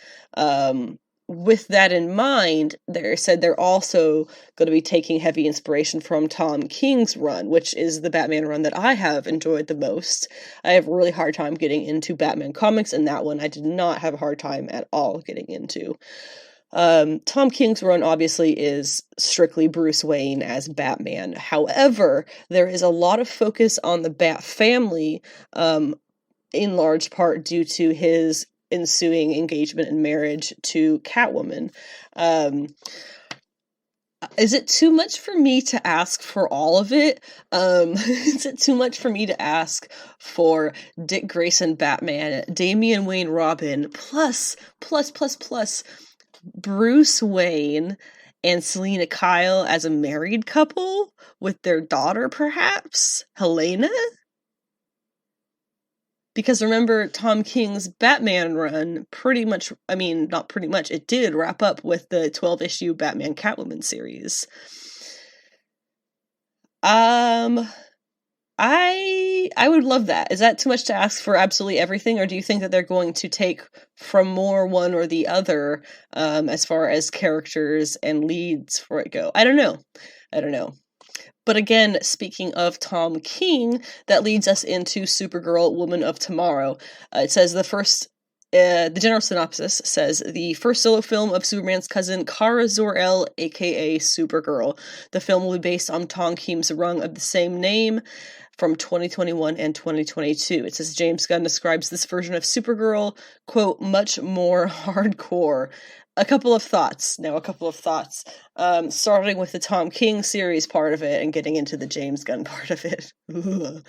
With that in mind, they said they're also going to be taking heavy inspiration from Tom King's run, which is the Batman run that I have enjoyed the most. I have a really hard time getting into Batman comics, and that one I did not have a hard time at all getting into. Tom King's run obviously is strictly Bruce Wayne as Batman. However, there is a lot of focus on the Bat family, in large part due to his ensuing engagement and marriage to Catwoman. Is it too much for me to ask for all of it? Is it too much for me to ask for Dick Grayson Batman, Damian Wayne Robin, plus Bruce Wayne and Selena Kyle as a married couple with their daughter, perhaps? Helena? Because remember, Tom King's Batman run not pretty much, it did wrap up with the 12-issue Batman Catwoman series. I would love that. Is that too much to ask for absolutely everything, or do you think that they're going to take from more one or the other, as far as characters and leads for it go? I don't know. But again, speaking of Tom King, that leads us into Supergirl, Woman of Tomorrow. It says the general synopsis says, the first solo film of Superman's cousin Kara Zor-El, aka Supergirl. The film will be based on Tom King's run of the same name from 2021 and 2022. It says James Gunn describes this version of Supergirl, quote, much more hardcore. A couple of thoughts, starting with the Tom King series part of it and getting into the James Gunn part of it. So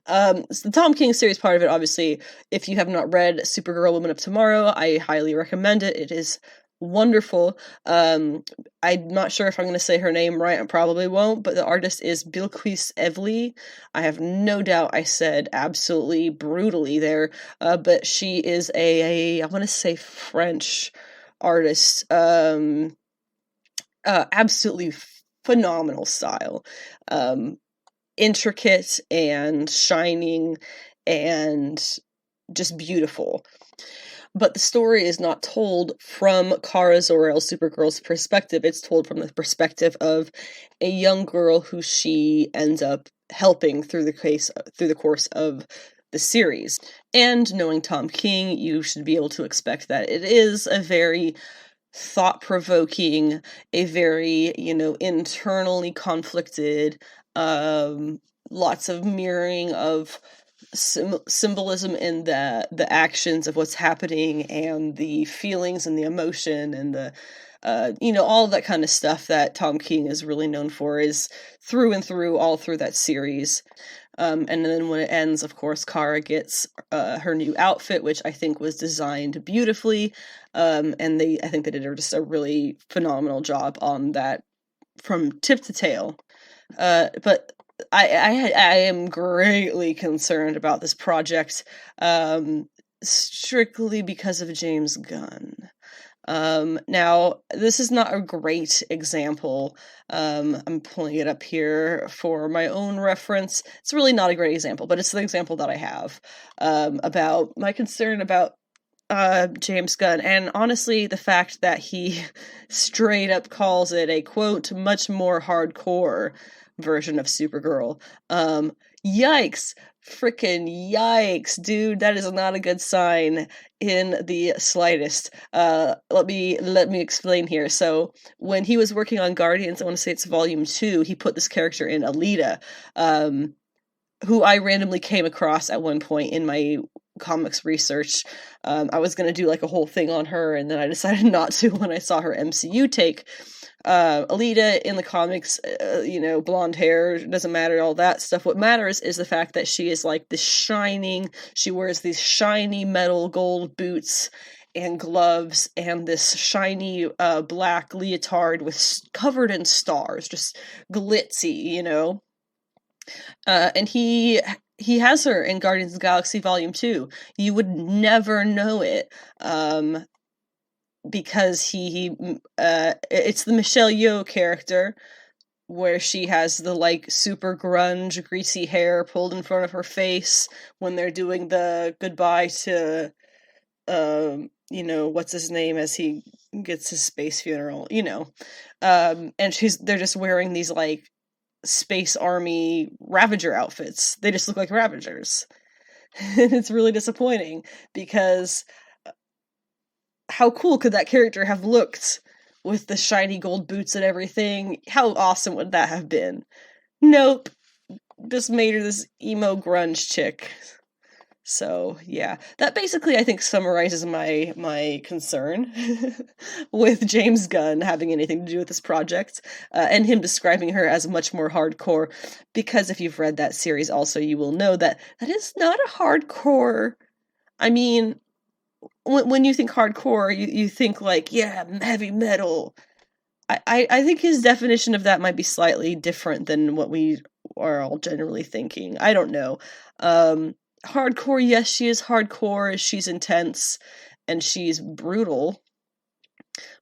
the Tom King series part of it, obviously, if you have not read Supergirl, Woman of Tomorrow, I highly recommend it. It is wonderful. I'm not sure if I'm going to say her name right, I probably won't, but the artist is Bilquis Evely. I have no doubt I said absolutely brutally there, but she is I want to say French artist. Absolutely phenomenal style, intricate and shining and just beautiful. But the story is not told from Kara Zor-El, Supergirl's perspective. It's told from the perspective of a young girl who she ends up helping through the course of the series. And knowing Tom King, you should be able to expect that it is a very thought-provoking, a very, internally conflicted, lots of mirroring of symbolism in the actions of what's happening and the feelings and the emotion and the all of that kind of stuff that Tom King is really known for is through and through, all through that series. And then when it ends, of course, Kara gets her new outfit, which I think was designed beautifully. And I think they did just a really phenomenal job on that from tip to tail. But I am greatly concerned about this project, strictly because of James Gunn. Now, this is not a great example. I'm pulling it up here for my own reference. It's really not a great example, but it's the example that I have, about my concern about James Gunn, and honestly, the fact that he straight up calls it a, quote, much more hardcore version of Supergirl. Yikes. Frickin' yikes, dude. That is not a good sign in the slightest. Let me explain here. So, when he was working on Guardians, I want to say it's Volume 2, he put this character in, Alita, who I randomly came across at one point in my comics research. I was going to do like a whole thing on her, and then I decided not to when I saw her MCU take. Alita in the comics, blonde hair, doesn't matter, all that stuff. What matters is the fact that she is like this she wears these shiny metal gold boots and gloves and this shiny black leotard covered in stars, just glitzy, and he has her in Guardians of the Galaxy Volume 2. You would never know it, because it's the Michelle Yeoh character, where she has the, like, super grunge, greasy hair pulled in front of her face when they're doing the goodbye to, what's his name as he gets his space funeral, and they're just wearing these, like, Space Army Ravager outfits. They just look like Ravagers. And it's really disappointing, because how cool could that character have looked with the shiny gold boots and everything? How awesome would that have been? Nope. Just made her this emo grunge chick. So, yeah. That basically, I think, summarizes my concern with James Gunn having anything to do with this project, and him describing her as much more hardcore, because if you've read that series also, you will know that is not a hardcore. I mean, when you think hardcore, you think like, yeah, heavy metal. I think his definition of that might be slightly different than what we are all generally thinking. I don't know. Hardcore, yes, she is hardcore. She's intense, and she's brutal.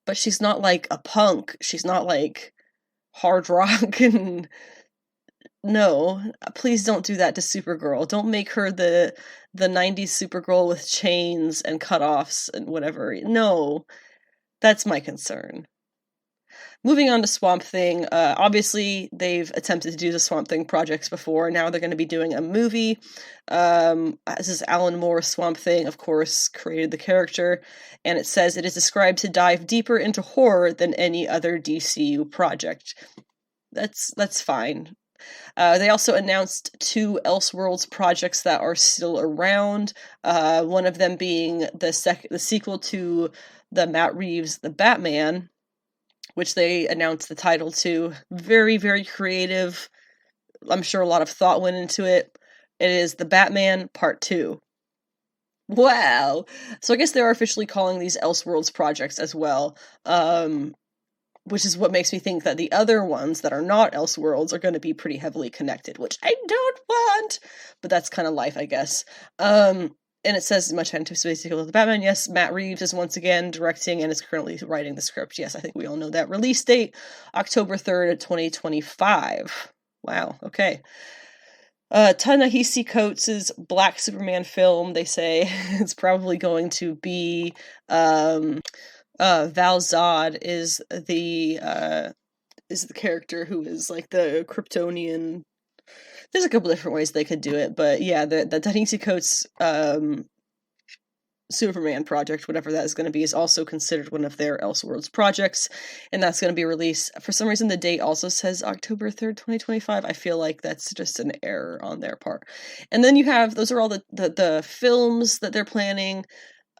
But she's not like a punk. She's not like hard rock and... No, please don't do that to Supergirl. Don't make her the 90s Supergirl with chains and cutoffs and whatever. No, that's my concern. Moving on to Swamp Thing, obviously they've attempted to do the Swamp Thing projects before. Now they're going to be doing a movie. This is Alan Moore's Swamp Thing, of course, created the character, and it says it is described to dive deeper into horror than any other DCU project. That's fine. They also announced 2 Elseworlds projects that are still around, one of them being the sequel to the Matt Reeves' The Batman, which they announced the title to. Very, very creative. I'm sure a lot of thought went into it. It is The Batman Part 2. Wow! So I guess they're officially calling these Elseworlds projects as well. Which is what makes me think that the other ones that are not Elseworlds are going to be pretty heavily connected, which I don't want! But that's kind of life, I guess. And it says much anticipated sequel to the Batman. Yes, Matt Reeves is once again directing and is currently writing the script. Yes, I think we all know that. Release date, October 3rd, 2025. Wow, okay. Ta-Nehisi Coates' Black Superman film, they say, it's probably going to be... Val Zod is the character who is like the Kryptonian. There's a couple different ways they could do it, but yeah, the Ta-Nehisi Coates Superman project, whatever that is going to be, is also considered one of their Elseworlds projects, and that's going to be released. For some reason, the date also says October 3rd, 2025. I feel like that's just an error on their part. And then you have, those are all the films that they're planning.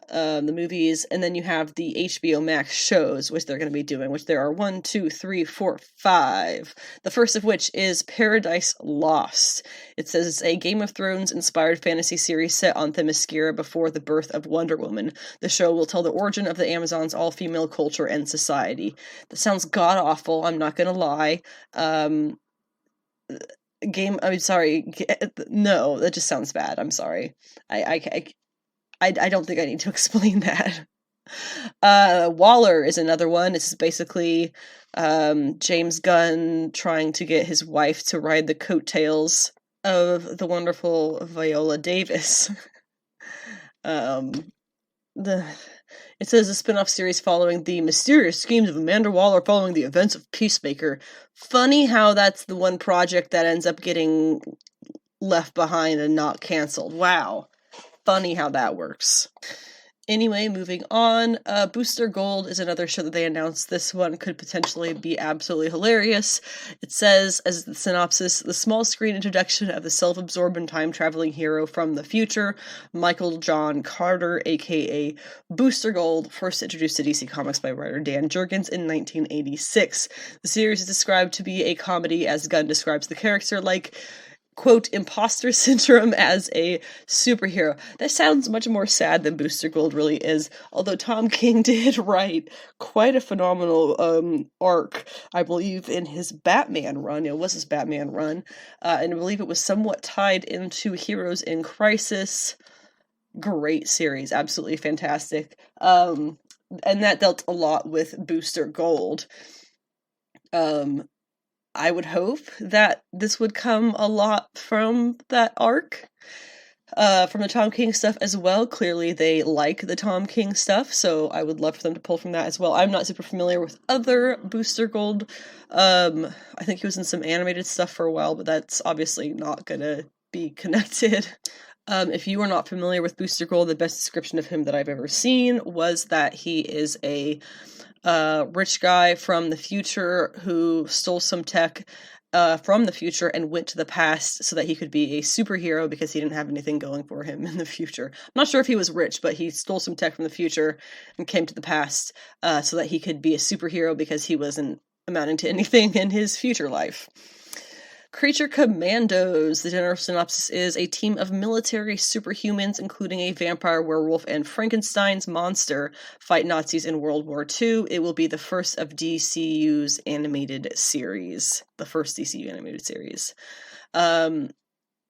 The movies, and then you have the HBO Max shows, which they're going to be doing, which there are 1, 2, 3, 4, 5. The first of which is Paradise Lost. It says it's a Game of Thrones inspired fantasy series set on Themyscira before the birth of Wonder Woman. The show will tell the origin of the Amazons' all-female culture and society. That sounds god-awful, I'm not going to lie. No, that just sounds bad, I'm sorry. I don't think I need to explain that. Waller is another one. This is basically James Gunn trying to get his wife to ride the coattails of the wonderful Viola Davis. It says a spin-off series following the mysterious schemes of Amanda Waller following the events of Peacemaker. Funny how that's the one project that ends up getting left behind and not canceled. Wow. Funny how that works. Anyway, moving on. Booster Gold is another show that they announced. This one could potentially be absolutely hilarious. It says, as the synopsis, the small screen introduction of the self-absorbed and time-traveling hero from the future, Michael John Carter, aka Booster Gold, first introduced to DC Comics by writer Dan Jurgens in 1986. The series is described to be a comedy, as Gunn describes the character like, quote, imposter syndrome as a superhero. That sounds much more sad than Booster Gold really is, although Tom King did write quite a phenomenal arc, I believe, in his Batman run. It was his Batman run, and I believe it was somewhat tied into Heroes in Crisis. Great series, absolutely fantastic. And that dealt a lot with Booster Gold. I would hope that this would come a lot from that arc, from the Tom King stuff as well. Clearly they like the Tom King stuff, so I would love for them to pull from that as well. I'm not super familiar with other Booster Gold. I think he was in some animated stuff for a while, but that's obviously not gonna be connected. If you are not familiar with Booster Gold, the best description of him that I've ever seen was that he is a rich guy from the future who stole some tech from the future and went to the past so that he could be a superhero because he didn't have anything going for him in the future. I'm not sure if he was rich, but he stole some tech from the future and came to the past so that he could be a superhero because he wasn't amounting to anything in his future life. Creature Commandos. The general synopsis is a team of military superhumans, including a vampire, werewolf, and Frankenstein's monster, fight Nazis in World War II. It will be the first of DCU's animated series. The first DCU animated series.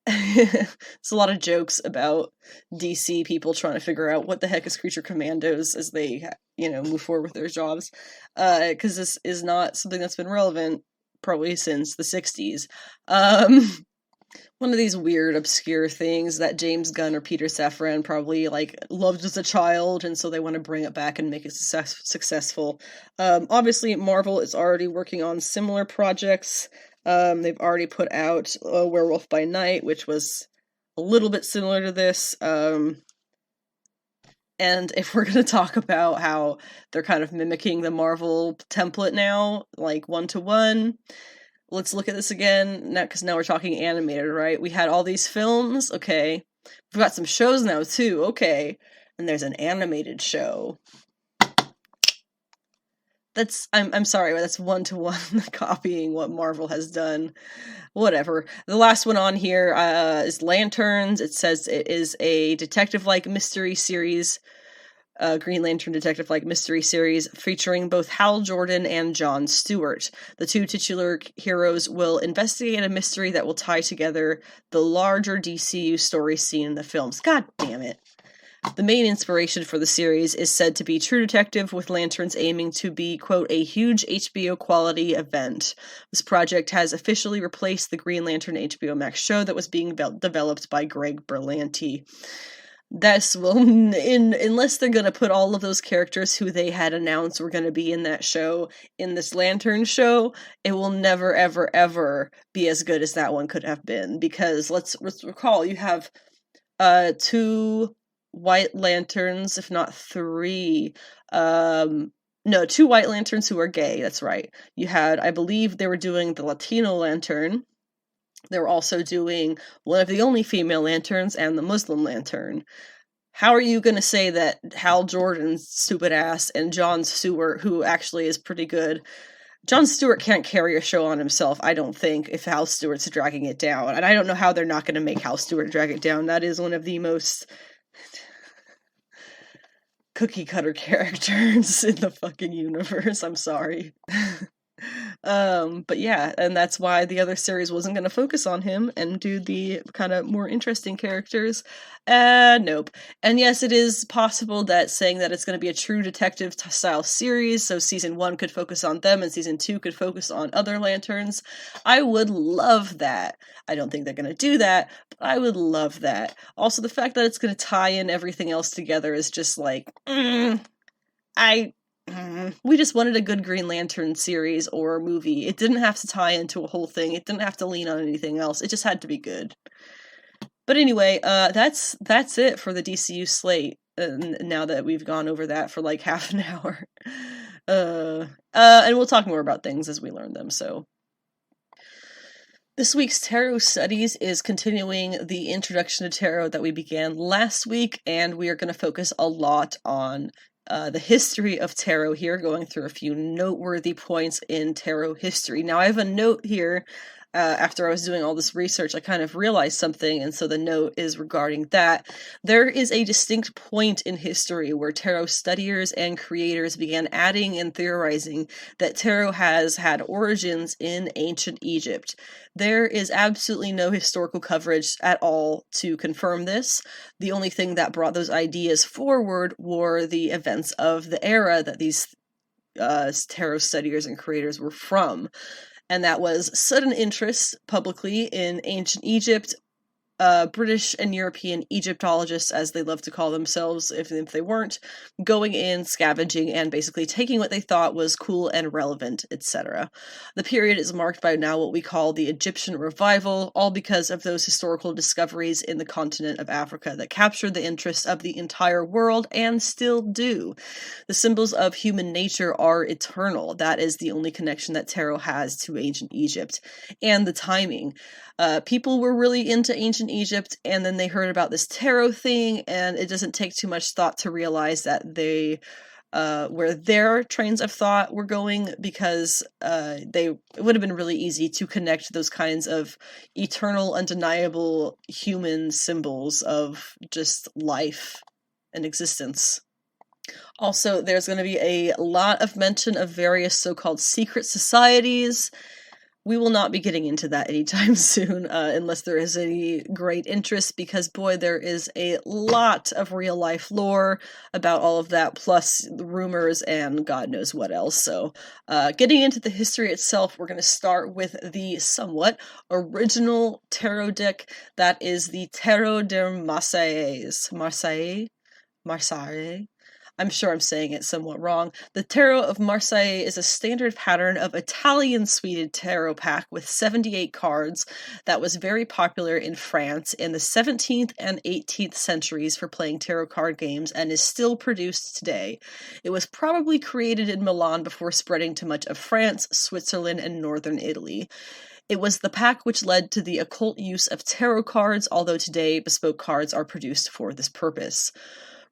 It's a lot of jokes about DC people trying to figure out what the heck is Creature Commandos as they, move forward with their jobs. Because this is not something that's been relevant probably since the 60s. One of these weird, obscure things that James Gunn or Peter Safran probably, loved as a child, and so they want to bring it back and make it successful. Obviously, Marvel is already working on similar projects. They've already put out Werewolf by Night, which was a little bit similar to this. And if we're going to talk about how they're kind of mimicking the Marvel template now, one-to-one, let's look at this again, because now we're talking animated, right? We had all these films, okay. We've got some shows now, too, okay. And there's an animated show. I'm sorry, but that's one-to-one copying what Marvel has done. Whatever. The last one on here is Lanterns. It says it is a detective-like mystery series, Green Lantern detective-like mystery series featuring both Hal Jordan and Jon Stewart. The two titular heroes will investigate a mystery that will tie together the larger DCU story seen in the films. God damn it. The main inspiration for the series is said to be True Detective, with Lanterns aiming to be, quote, a huge HBO-quality event. This project has officially replaced the Green Lantern HBO Max show that was being developed by Greg Berlanti. Unless they're going to put all of those characters who they had announced were going to be in that show in this Lantern show, it will never, ever, ever be as good as that one could have been. Because let's recall, you have two White Lanterns, if not three. Two White Lanterns who are gay, that's right. You had, I believe they were doing the Latino Lantern. They were also doing one of the only female Lanterns and the Muslim Lantern. How are you going to say that Hal Jordan's stupid ass and Jon Stewart, who actually is pretty good, Jon Stewart can't carry a show on himself, I don't think, if Hal Stewart's dragging it down. And I don't know how they're not going to make Hal Stewart drag it down. That is one of the most cookie cutter characters in the fucking universe. I'm sorry. But yeah, and that's why the other series wasn't going to focus on him and do the kind of more interesting characters. Nope. And yes, it is possible that saying that it's going to be a True Detective style series, so season 1 could focus on them and season 2 could focus on other Lanterns. I would love that. I don't think they're going to do that, but I would love that. Also, the fact that it's going to tie in everything else together is just we just wanted a good Green Lantern series or movie. It didn't have to tie into a whole thing. It didn't have to lean on anything else. It just had to be good. But anyway, that's it for the DCU slate. Now that we've gone over that for half an hour. And we'll talk more about things as we learn them, so. This week's Tarot Studies is continuing the introduction to tarot that we began last week, and we are going to focus a lot on the history of tarot here, going through a few noteworthy points in tarot history. Now, I have a note here. After I was doing all this research, I kind of realized something, and so the note is regarding that. There is a distinct point in history where tarot studiers and creators began adding and theorizing that tarot has had origins in ancient Egypt. There is absolutely no historical coverage at all to confirm this. The only thing that brought those ideas forward were the events of the era that these tarot studiers and creators were from. And that was sudden interest publicly in ancient Egypt, British and European Egyptologists, as they love to call themselves, if they weren't, going in, scavenging, and basically taking what they thought was cool and relevant, etc. The period is marked by now what we call the Egyptian Revival, all because of those historical discoveries in the continent of Africa that captured the interest of the entire world, and still do. The symbols of human nature are eternal. That is the only connection that tarot has to ancient Egypt. And the timing. People were really into ancient Egypt, and then they heard about this tarot thing, and it doesn't take too much thought to realize that they where their trains of thought were going, because it would have been really easy to connect those kinds of eternal, undeniable human symbols of just life and existence. Also, there's going to be a lot of mention of various so-called secret societies. We will not be getting into that anytime soon, unless there is any great interest, because boy, there is a lot of real-life lore about all of that, plus rumors and God knows what else. So, getting into the history itself, we're going to start with the somewhat original tarot deck. That is the Tarot de Marseilles. Marseille? I'm sure I'm saying it somewhat wrong. The Tarot of Marseille is a standard pattern of Italian-suited tarot pack with 78 cards that was very popular in France in the 17th and 18th centuries for playing tarot card games, and is still produced today. It was probably created in Milan before spreading to much of France, Switzerland, and northern Italy. It was the pack which led to the occult use of tarot cards, although today bespoke cards are produced for this purpose.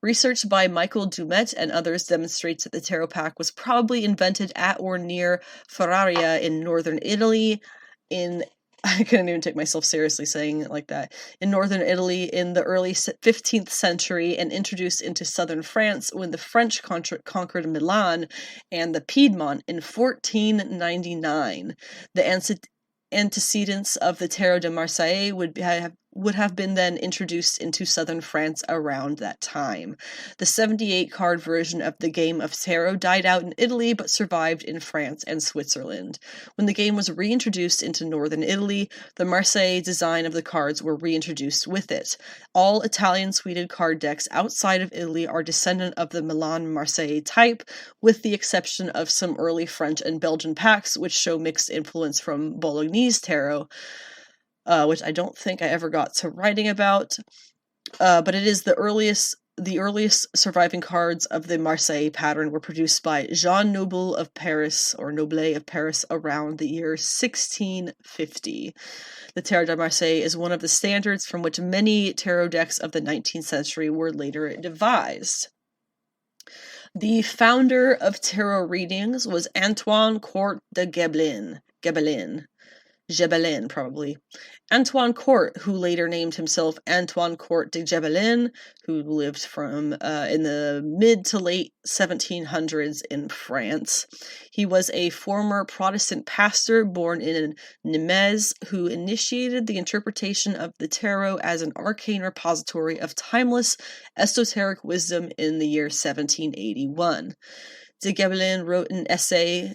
Research by Michael Dumet and others demonstrates that the tarot pack was probably invented at or near Ferrara in northern Italy I couldn't even take myself seriously saying it like that. In northern Italy in the early 15th century, and introduced into southern France when the French conquered Milan and the Piedmont in 1499. The antecedents of the Tarot de Marseille would have been then introduced into southern France around that time. The 78-card version of the game of tarot died out in Italy but survived in France and Switzerland. When the game was reintroduced into northern Italy, the Marseille design of the cards were reintroduced with it. All Italian-suited card decks outside of Italy are descendant of the Milan-Marseille type, with the exception of some early French and Belgian packs which show mixed influence from Bolognese tarot, which I don't think I ever got to writing about, but it is the earliest surviving cards of the Marseille pattern were produced by Jean Noble of Paris, or Noblet of Paris, around the year 1650. The Tarot de Marseille is one of the standards from which many tarot decks of the 19th century were later devised. The founder of tarot readings was Antoine Court de Gebelin, probably. Antoine Court, who later named himself Antoine Court de Gebelin, who lived from in the mid to late 1700s in France. He was a former Protestant pastor born in Nîmes, who initiated the interpretation of the tarot as an arcane repository of timeless, esoteric wisdom in the year 1781. De Gebelin wrote an essay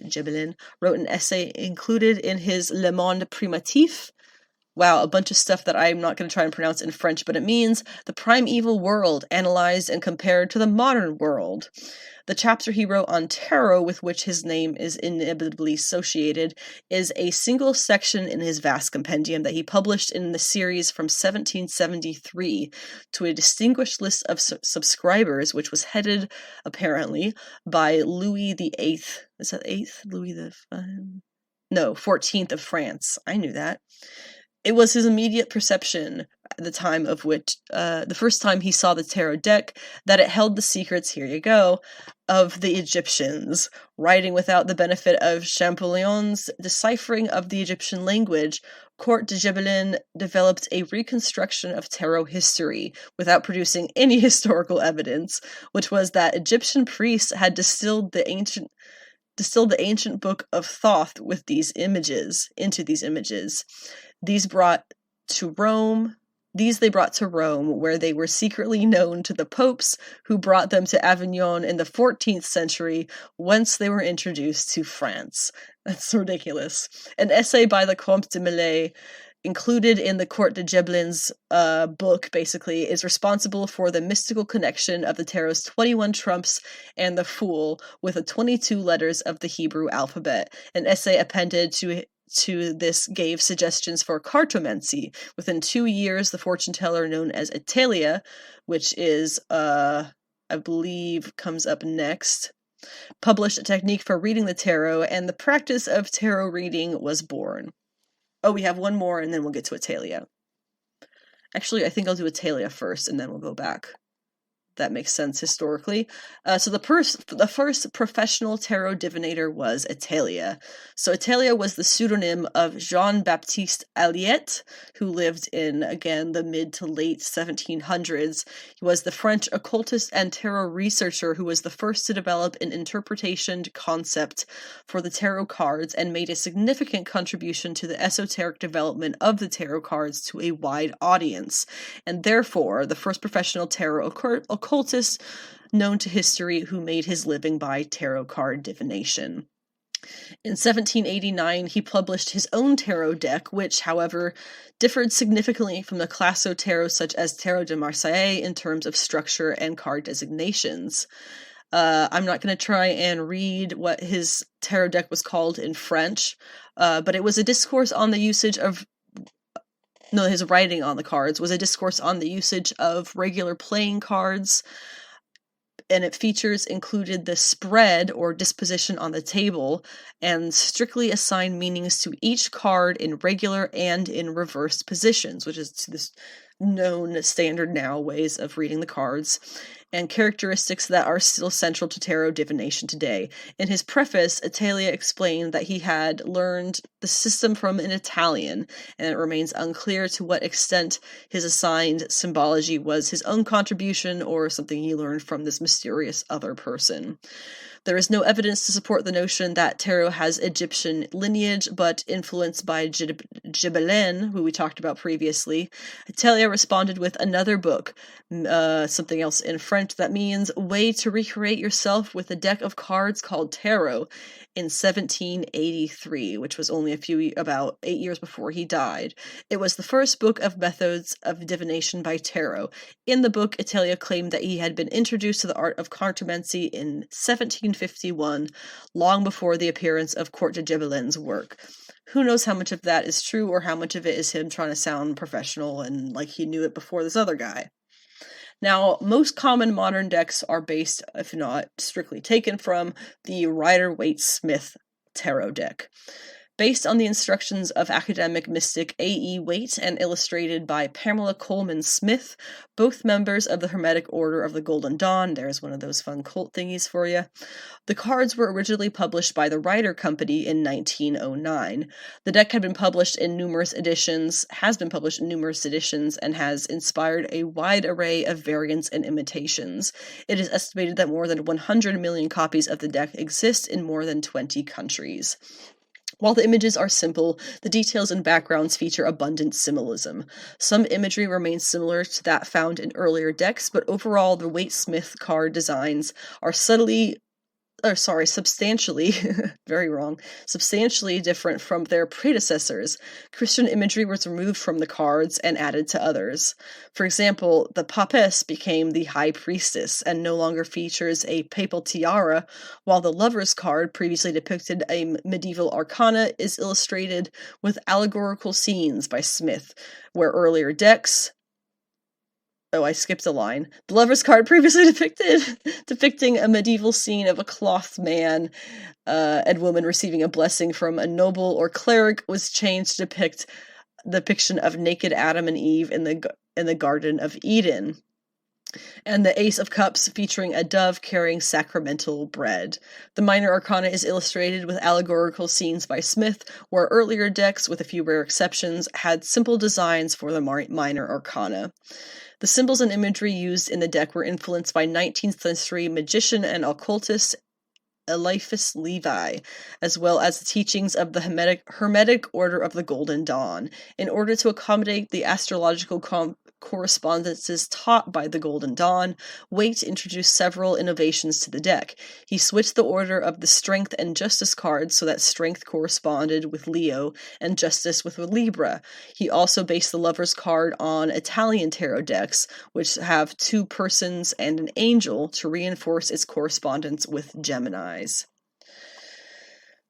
included in his Le Monde Primitif. Wow, a bunch of stuff that I'm not going to try and pronounce in French, but it means the primeval world analyzed and compared to the modern world. The chapter he wrote on tarot, with which his name is inevitably associated, is a single section in his vast compendium that he published in the series from 1773 to a distinguished list of subscribers, which was headed, apparently, by Louis VIII. Is that 8th? Louis the... No, 14th of France. I knew that. It was his immediate perception at the time of which, the first time he saw the tarot deck, that it held the secrets, here you go, of the Egyptians. Writing without the benefit of Champollion's deciphering of the Egyptian language, Court de Gebelin developed a reconstruction of tarot history without producing any historical evidence, which was that Egyptian priests had distilled the ancient book of Thoth with these images. These they brought to Rome, where they were secretly known to the popes, who brought them to Avignon in the 14th century, whence they were introduced to France. That's ridiculous. An essay by the Comte de Millet, included in the Court de Gebelin's book, basically, is responsible for the mystical connection of the tarot's 21 trumps and the Fool with the 22 letters of the Hebrew alphabet. An essay appended to this gave suggestions for cartomancy. Within 2 years, the fortune teller known as Italia, which is, I believe, comes up next, published a technique for reading the tarot, and the practice of tarot reading was born. Oh, we have one more, and then we'll get to Italia. Actually, I think I'll do Italia first, and then we'll go back. that makes sense historically. So the first professional tarot divinator was Italia. So Italia was the pseudonym of Jean-Baptiste Alliette, who lived in, again, the mid to late 1700s. He was the French occultist and tarot researcher who was the first to develop an interpretation concept for the tarot cards and made a significant contribution to the esoteric development of the tarot cards to a wide audience, and therefore the first professional tarot occultist known to history who made his living by tarot card divination. In 1789, he published his own tarot deck, which, however, differed significantly from the classical tarot such as Tarot de Marseille in terms of structure and card designations. I'm not going to try and read what his tarot deck was called in French, but it was a discourse on the usage of his writing on the cards was a discourse on the usage of regular playing cards, and its features included the spread or disposition on the table, and strictly assigned meanings to each card in regular and in reversed positions, which is this known standard now ways of reading the cards, and characteristics that are still central to tarot divination today. In his preface, Italia explained that he had learned the system from an Italian, and it remains unclear to what extent his assigned symbology was his own contribution or something he learned from this mysterious other person. There is no evidence to support the notion that tarot has Egyptian lineage, but influenced by Gibelin, who we talked about previously. Italia responded with another book, something else in French that means Way to Recreate Yourself with a Deck of Cards called Tarot, in 1783, which was only about 8 years before he died. It was the first book of methods of divination by tarot. In the book, Italia claimed that he had been introduced to the art of cartomancy in 1751, long before the appearance of Court de Gibelin's work. Who knows how much of that is true or how much of it is him trying to sound professional and like he knew it before this other guy. Now, most common modern decks are based, if not strictly taken from, the Rider-Waite-Smith tarot deck. Based on the instructions of academic mystic A.E. Waite and illustrated by Pamela Coleman Smith, both members of the Hermetic Order of the Golden Dawn. There's one of those fun cult thingies for you. The cards were originally published by the Rider Company in 1909. The deck has been published in numerous editions, and has inspired a wide array of variants and imitations. It is estimated that more than 100 million copies of the deck exist in more than 20 countries. While the images are simple, the details and backgrounds feature abundant symbolism. Some imagery remains similar to that found in earlier decks, but overall the Waite-Smith card designs are substantially different from their predecessors. Christian imagery was removed from the cards and added to others. For example, the Papess became the High Priestess and no longer features a papal tiara, while the Lover's card, previously depicted a medieval arcana, is illustrated with allegorical scenes by Smith, where earlier decks... Oh, I skipped a line. The Lover's card, previously depicting a medieval scene of a clothed man and woman receiving a blessing from a noble or cleric, was changed to depict the depiction of naked Adam and Eve in the Garden of Eden. And the Ace of Cups featuring a dove carrying sacramental bread. The Minor Arcana is illustrated with allegorical scenes by Smith, where earlier decks, with a few rare exceptions, had simple designs for the Minor Arcana. The symbols and imagery used in the deck were influenced by 19th century magician and occultist Eliphas Levi, as well as the teachings of the Hermetic Order of the Golden Dawn. In order to accommodate the astrological correspondences taught by the Golden Dawn, Waite introduced several innovations to the deck. He switched the order of the Strength and Justice cards so that Strength corresponded with Leo and Justice with Libra. He also based the Lover's card on Italian tarot decks, which have 2 persons and an angel to reinforce its correspondence with Geminis.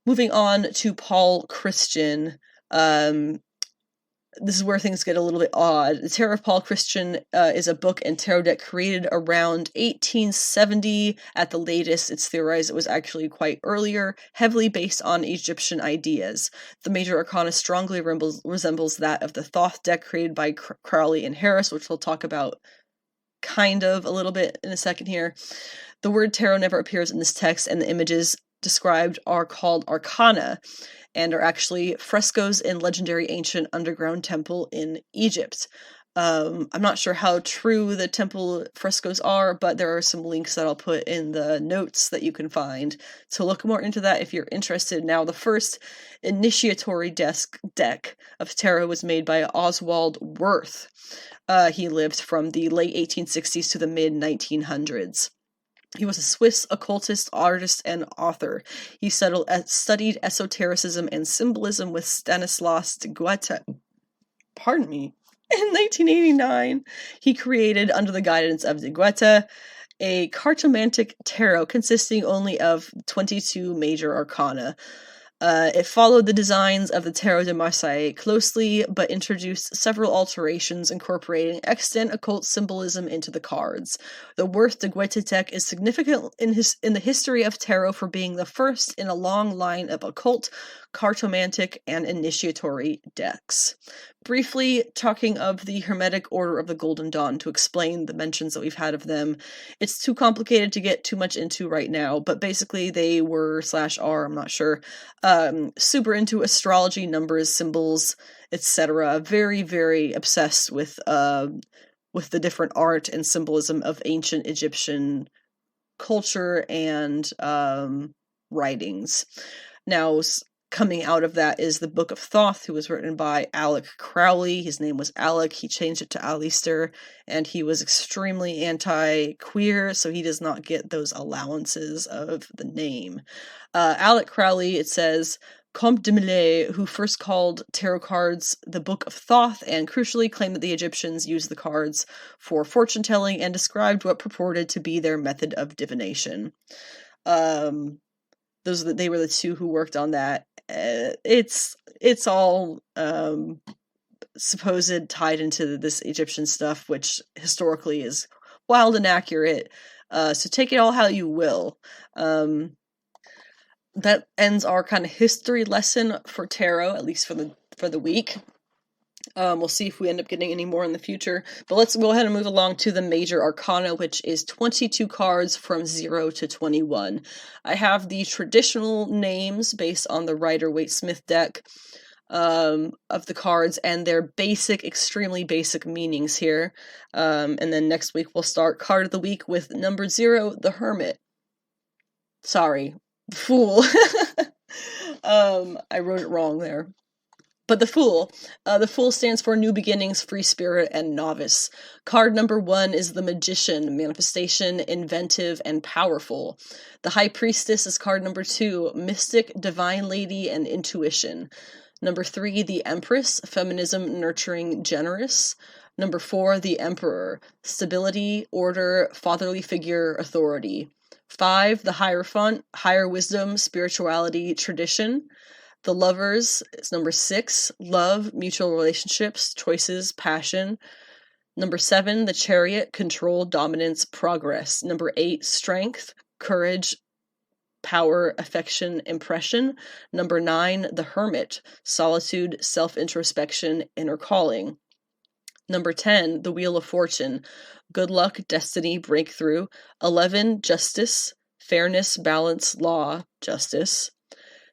Moving on to Paul Christian, this is where things get a little bit odd. The Tarot of Paul Christian is a book and tarot deck created around 1870 at the latest. It's theorized it was actually quite earlier, heavily based on Egyptian ideas. The Major Arcana strongly resembles that of the Thoth deck created by Crowley and Harris, which we'll talk about kind of a little bit in a second here. The word tarot never appears in this text, and the images described are called arcana, and are actually frescoes in legendary ancient underground temple in Egypt. I'm not sure how true the temple frescoes are, but there are some links that I'll put in the notes that you can find to look more into that if you're interested. Now, the first initiatory deck of tarot was made by Oswald Worth. He lived from the late 1860s to the mid-1900s. He was a Swiss occultist, artist, and author. He studied esotericism and symbolism with Stanislas de Guaita. Pardon me. In 1989, he created, under the guidance of de Guaita, a cartomantic tarot consisting only of 22 major arcana. It followed the designs of the Tarot de Marseille closely, but introduced several alterations incorporating extant occult symbolism into the cards. The Worth de Guaita deck is significant in the history of tarot for being the first in a long line of occult, cartomantic, and initiatory decks. Briefly talking of the Hermetic Order of the Golden Dawn to explain the mentions that we've had of them. It's too complicated to get too much into right now, but basically they were /are, I'm not sure, super into astrology, numbers, symbols, etc. Very, very obsessed with the different art and symbolism of ancient Egyptian culture and writings. Now, coming out of that is the Book of Thoth, who was written by Alec Crowley. His name was Alec. He changed it to Alistair, and he was extremely anti-queer, so he does not get those allowances of the name. Alec Crowley, it says, Comte de Millet, who first called tarot cards the Book of Thoth, and crucially claimed that the Egyptians used the cards for fortune-telling and described what purported to be their method of divination. They were the two who worked on that. It's all supposed tied into this Egyptian stuff, which historically is wild and accurate. So take it all how you will. That ends our kind of history lesson for tarot, at least for the week. We'll see if we end up getting any more in the future. But let's go ahead and move along to the Major Arcana, which is 22 cards from 0 to 21. I have the traditional names based on the Rider-Waite-Smith deck of the cards and their extremely basic meanings here. And then next week we'll start Card of the Week with number 0, the Hermit. Sorry, Fool. I wrote it wrong there. But the Fool stands for New Beginnings, Free Spirit, and Novice. Card number 1 is the Magician, Manifestation, Inventive, and Powerful. The High Priestess is card number 2, Mystic, Divine Lady, and Intuition. Number 3, the Empress, Feminism, Nurturing, Generous. Number 4, the Emperor, Stability, Order, Fatherly Figure, Authority. 5, the Hierophant, Higher Wisdom, Spirituality, Tradition. The Lovers is number 6, Love, Mutual Relationships, Choices, Passion. Number 7, the Chariot, Control, Dominance, Progress. Number 8, Strength, Courage, Power, Affection, Impression. Number 9, the Hermit, Solitude, Self-Introspection, Inner Calling. Number 10, the Wheel of Fortune, Good Luck, Destiny, Breakthrough. 11, Justice, Fairness, Balance, Law, Justice.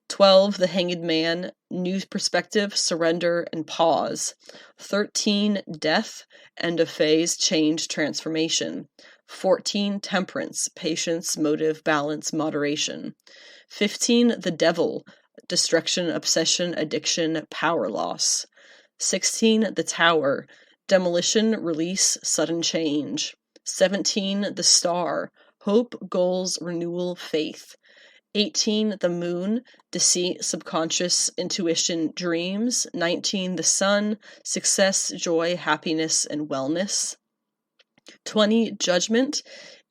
12, the Hanged Man, New Perspective, Surrender, and Pause. 13, Death, End of Phase, Change, Transformation. 14, Temperance, Patience, Motive, Balance, Moderation. 15, the Devil, Destruction, Obsession, Addiction, Power Loss. 16, the Tower, Demolition, Release, Sudden Change. 17, the Star, Hope, Goals, Renewal, Faith. 18, the Moon, Deceit, Subconscious, Intuition, Dreams. 19, the Sun, Success, Joy, Happiness, and Wellness. 20, Judgment,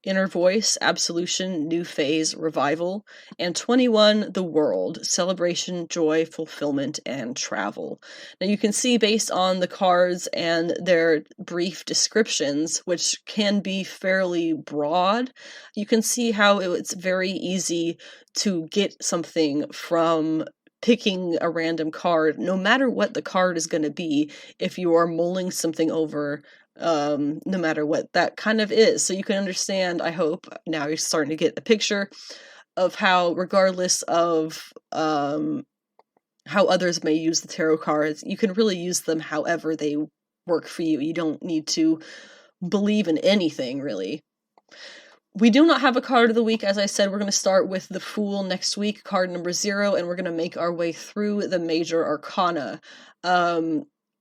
Inner Voice, Absolution, New Phase, Revival. And 21, the World, Celebration, Joy, Fulfillment, and Travel. Now you can see based on the cards and their brief descriptions, which can be fairly broad, you can see how it's very easy to get something from picking a random card, no matter what the card is going to be. If you are mulling something over no matter what that kind of is. So you can understand, I hope, now you're starting to get a picture of how, regardless of how others may use the tarot cards, you can really use them however they work for you. You don't need to believe in anything, really. We do not have a card of the week. As I said, we're going to start with the Fool next week, card number 0, and we're going to make our way through the Major Arcana.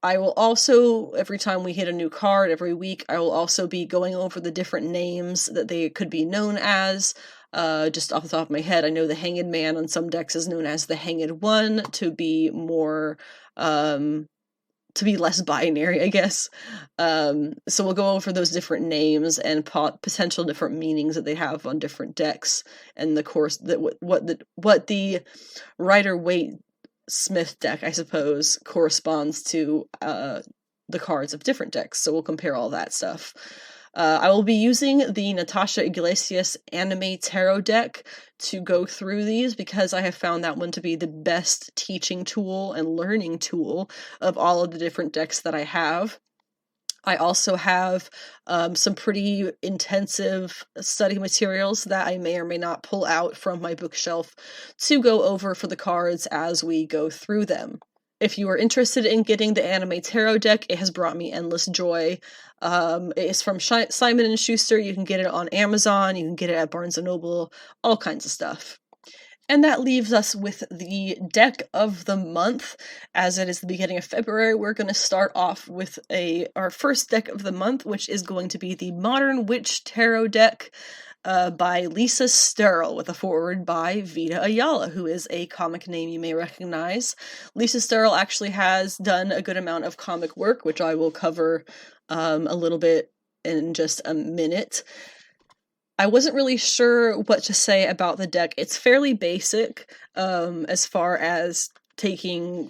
I will also, every time we hit a new card, every week, I will also be going over the different names that they could be known as. Just off the top of my head, I know the Hanged Man on some decks is known as the Hanged One, to be more, to be less binary, I guess. So we'll go over those different names and potential different meanings that they have on different decks, and the course that what the Rider-Waite Smith deck, I suppose, corresponds to the cards of different decks. So we'll compare all that stuff. I will be using the Natasha Iglesias anime tarot deck to go through these, because I have found that one to be the best teaching tool and learning tool of all of the different decks that I have. I also have some pretty intensive study materials that I may or may not pull out from my bookshelf to go over for the cards as we go through them. If you are interested in getting the anime tarot deck, it has brought me endless joy. It is from Simon & Schuster. You can get it on Amazon, you can get it at Barnes & Noble, all kinds of stuff. And that leaves us with the deck of the month. As it is the beginning of February, we're going to start off with our first deck of the month, which is going to be the Modern Witch Tarot deck by Lisa Sterle, with a foreword by Vita Ayala, who is a comic name you may recognize. Lisa Sterle actually has done a good amount of comic work, which I will cover a little bit in just a minute. I wasn't really sure what to say about the deck. It's fairly basic, as far as taking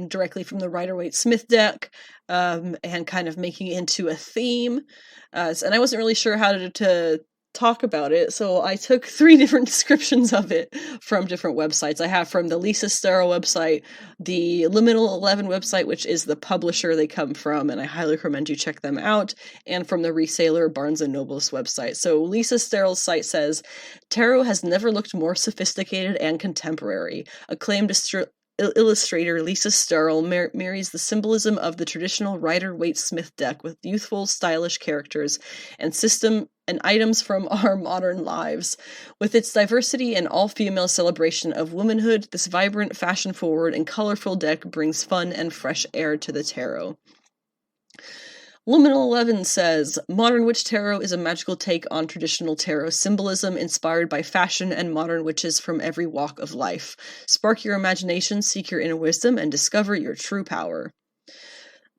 directly from the Rider-Waite Smith deck, and kind of making it into a theme. And I wasn't really sure how to talk about it, so I took 3 different descriptions of it from different websites. I have from the Lisa Sterle website, the Liminal 11 website, which is the publisher they come from, and I highly recommend you check them out, and from the reseller Barnes & Noble's website. So Lisa Sterle's site says, "Tarot has never looked more sophisticated and contemporary. Acclaimed illustrator Lisa Sterle marries the symbolism of the traditional Rider-Waite Smith deck with youthful, stylish characters and system and items from our modern lives. With its diversity and all-female celebration of womanhood, this vibrant, fashion-forward, and colorful deck brings fun and fresh air to the tarot." Liminal 11 says, "Modern Witch Tarot is a magical take on traditional tarot symbolism inspired by fashion and modern witches from every walk of life. Spark your imagination, seek your inner wisdom, and discover your true power."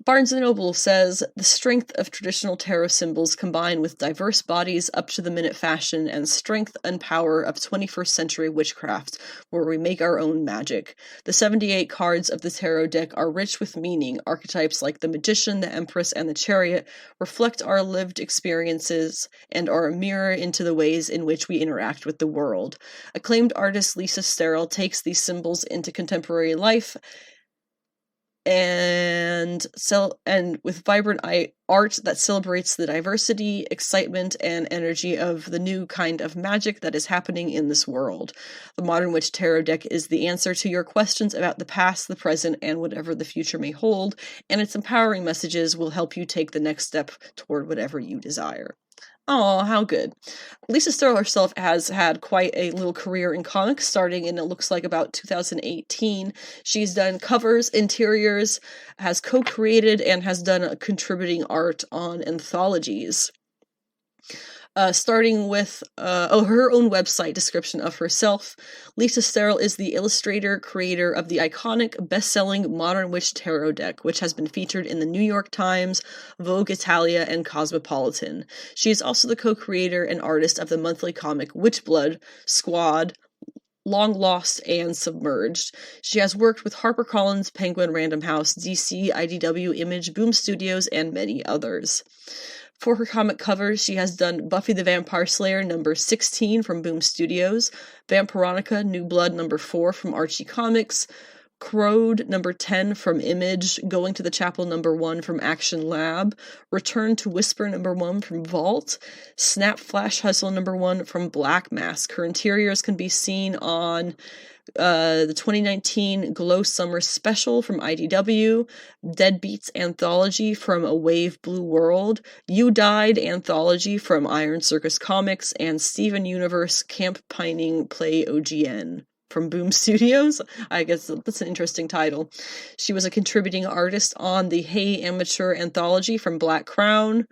Barnes & Noble says, "The strength of traditional tarot symbols combined with diverse bodies, up-to-the-minute fashion, and strength and power of 21st century witchcraft, where we make our own magic. The 78 cards of the tarot deck are rich with meaning. Archetypes like the Magician, the Empress, and the Chariot reflect our lived experiences and are a mirror into the ways in which we interact with the world. Acclaimed artist Lisa Sterle takes these symbols into contemporary life and with vibrant art that celebrates the diversity, excitement, and energy of the new kind of magic that is happening in this world. The Modern Witch Tarot deck is the answer to your questions about the past, the present, and whatever the future may hold, and its empowering messages will help you take the next step toward whatever you desire." Oh, how good. Lisa Sterle herself has had quite a little career in comics, starting in, it looks like, about 2018. She's done covers, interiors, has co-created, and has done contributing art on anthologies. Starting with her own website description of herself, Lisa Sterle is the illustrator, creator of the iconic, best-selling Modern Witch Tarot deck, which has been featured in the New York Times, Vogue Italia, and Cosmopolitan. She is also the co-creator and artist of the monthly comic Witchblood, Squad, Long Lost, and Submerged. She has worked with HarperCollins, Penguin Random House, DC, IDW, Image, Boom Studios, and many others. For her comic covers, she has done Buffy the Vampire Slayer number 16 from Boom Studios, Vampironica New Blood number 4 from Archie Comics, Crowed number 10 from Image, Going to the Chapel number 1 from Action Lab, Return to Whisper number 1 from Vault, Snap Flash Hustle number 1 from Black Mask. Her interiors can be seen on the 2019 Glow Summer Special from IDW, Deadbeats Anthology from A Wave Blue World, You Died Anthology from Iron Circus Comics, and Steven Universe Camp Pining Play OGN from Boom Studios. I guess that's an interesting title. She was a contributing artist on the Hey Amateur Anthology from Black Crown,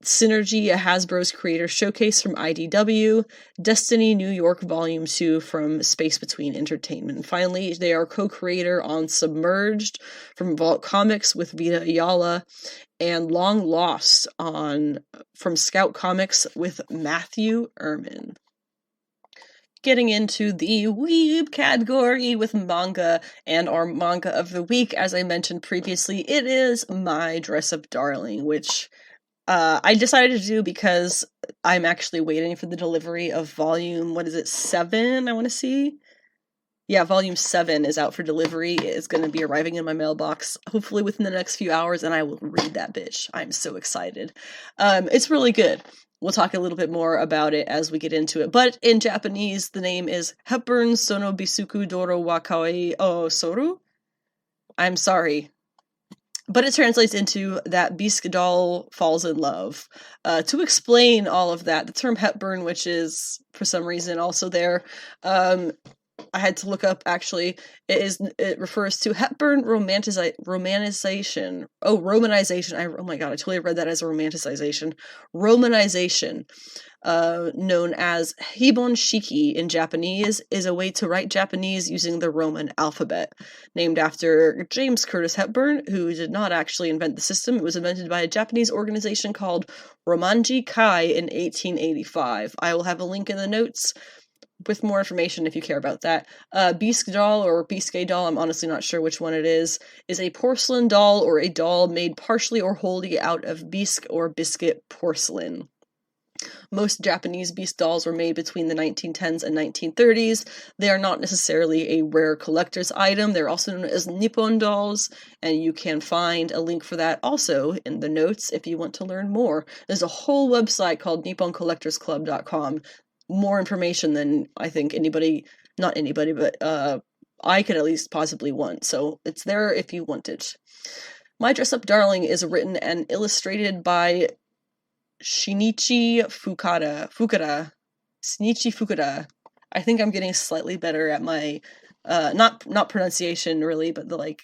Synergy, a Hasbro's Creator Showcase from IDW, Destiny New York Volume 2 from Space Between Entertainment. And finally, they are co-creator on Submerged from Vault Comics with Vita Ayala, and Long Lost from Scout Comics with Matthew Ehrman. Getting into the weeb category with manga, and our manga of the week, as I mentioned previously, it is My Dress Up Darling, which I decided to do because I'm actually waiting for the delivery of volume, 7, I want to see? Yeah, volume 7 is out for delivery. It is going to be arriving in my mailbox, hopefully within the next few hours, and I will read that bitch. I'm so excited. It's really good. We'll talk a little bit more about it as we get into it. But in Japanese, the name is Hepburn Sono Bisuku Doro wa Kawaii o Soru? I'm sorry. But it translates into that Bisque doll falls in love. To explain all of that, the term Hepburn, which is, for some reason, also there, I had to look up, actually, it refers to Hepburn romanization. Oh, romanization. Oh my god, I totally read that as a romanticization. Romanization, known as Hibon Shiki in Japanese, is a way to write Japanese using the Roman alphabet. Named after James Curtis Hepburn, who did not actually invent the system. It was invented by a Japanese organization called Romanji Kai in 1885. I will have a link in the notes with more information if you care about that. Bisque doll, or bisque doll, I'm honestly not sure which one it is a porcelain doll or a doll made partially or wholly out of bisque or biscuit porcelain. Most Japanese bisque dolls were made between the 1910s and 1930s. They are not necessarily a rare collector's item. They're also known as Nippon dolls, and you can find a link for that also in the notes if you want to learn more. There's a whole website called nipponcollectorsclub.com. More information than I think not anybody, but I could at least possibly want. So it's there if you want it. My Dress Up Darling is written and illustrated by Shinichi Fukuda. Shinichi Fukuda. I think I'm getting slightly better at my not pronunciation really, but I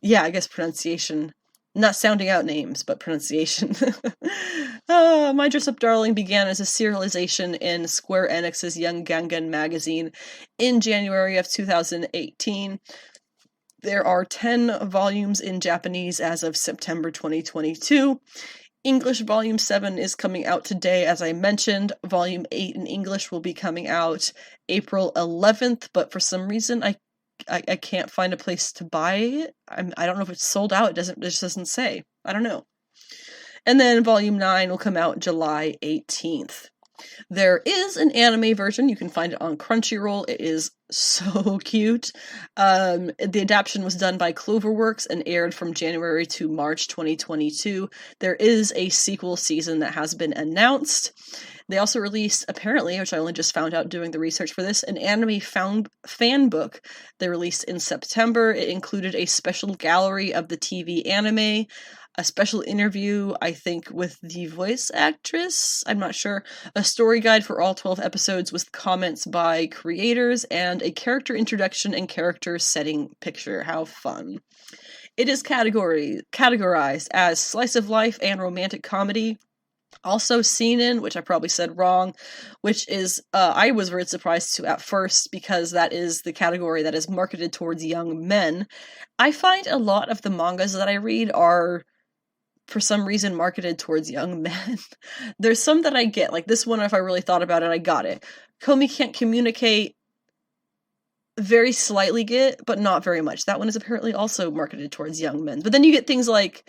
guess pronunciation. Not sounding out names, but pronunciation. My Dress Up Darling began as a serialization in Square Enix's Young Gangan magazine in January of 2018. There are 10 volumes in Japanese as of September 2022. English Volume 7 is coming out today, as I mentioned. Volume 8 in English will be coming out April 11th, but for some reason I can't find a place to buy it. I don't know if it's sold out. It just doesn't say. I don't know. And then Volume 9 will come out July 18th. There is an anime version. You can find it on Crunchyroll. It is so cute. The adaptation was done by Cloverworks and aired from January to March 2022. There is a sequel season that has been announced. They also released, apparently, which I only just found out doing the research for this, an anime fan book they released in September. It included a special gallery of the TV anime, a special interview, I think, with the voice actress, I'm not sure, a story guide for all 12 episodes with comments by creators, and a character introduction and character setting picture. How fun. It is categorized as slice of life and romantic comedy. Also seinen, which I probably said wrong, which is, I was very surprised to at first, because that is the category that is marketed towards young men. I find a lot of the mangas that I read are, for some reason, marketed towards young men. There's some that I get, like this one, if I really thought about it, I got it. Komi Can't Communicate, very slightly get, but not very much. That one is apparently also marketed towards young men. But then you get things like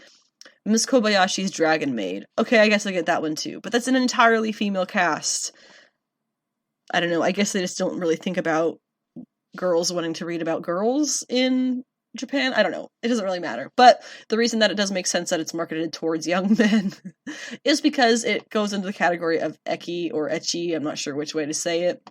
Miss Kobayashi's Dragon Maid. Okay, I guess I get that one too. But that's an entirely female cast. I don't know, I guess they just don't really think about girls wanting to read about girls in Japan. I don't know. It doesn't really matter. But the reason that it does make sense that it's marketed towards young men is because it goes into the category of eki or ecchi. I'm not sure which way to say it.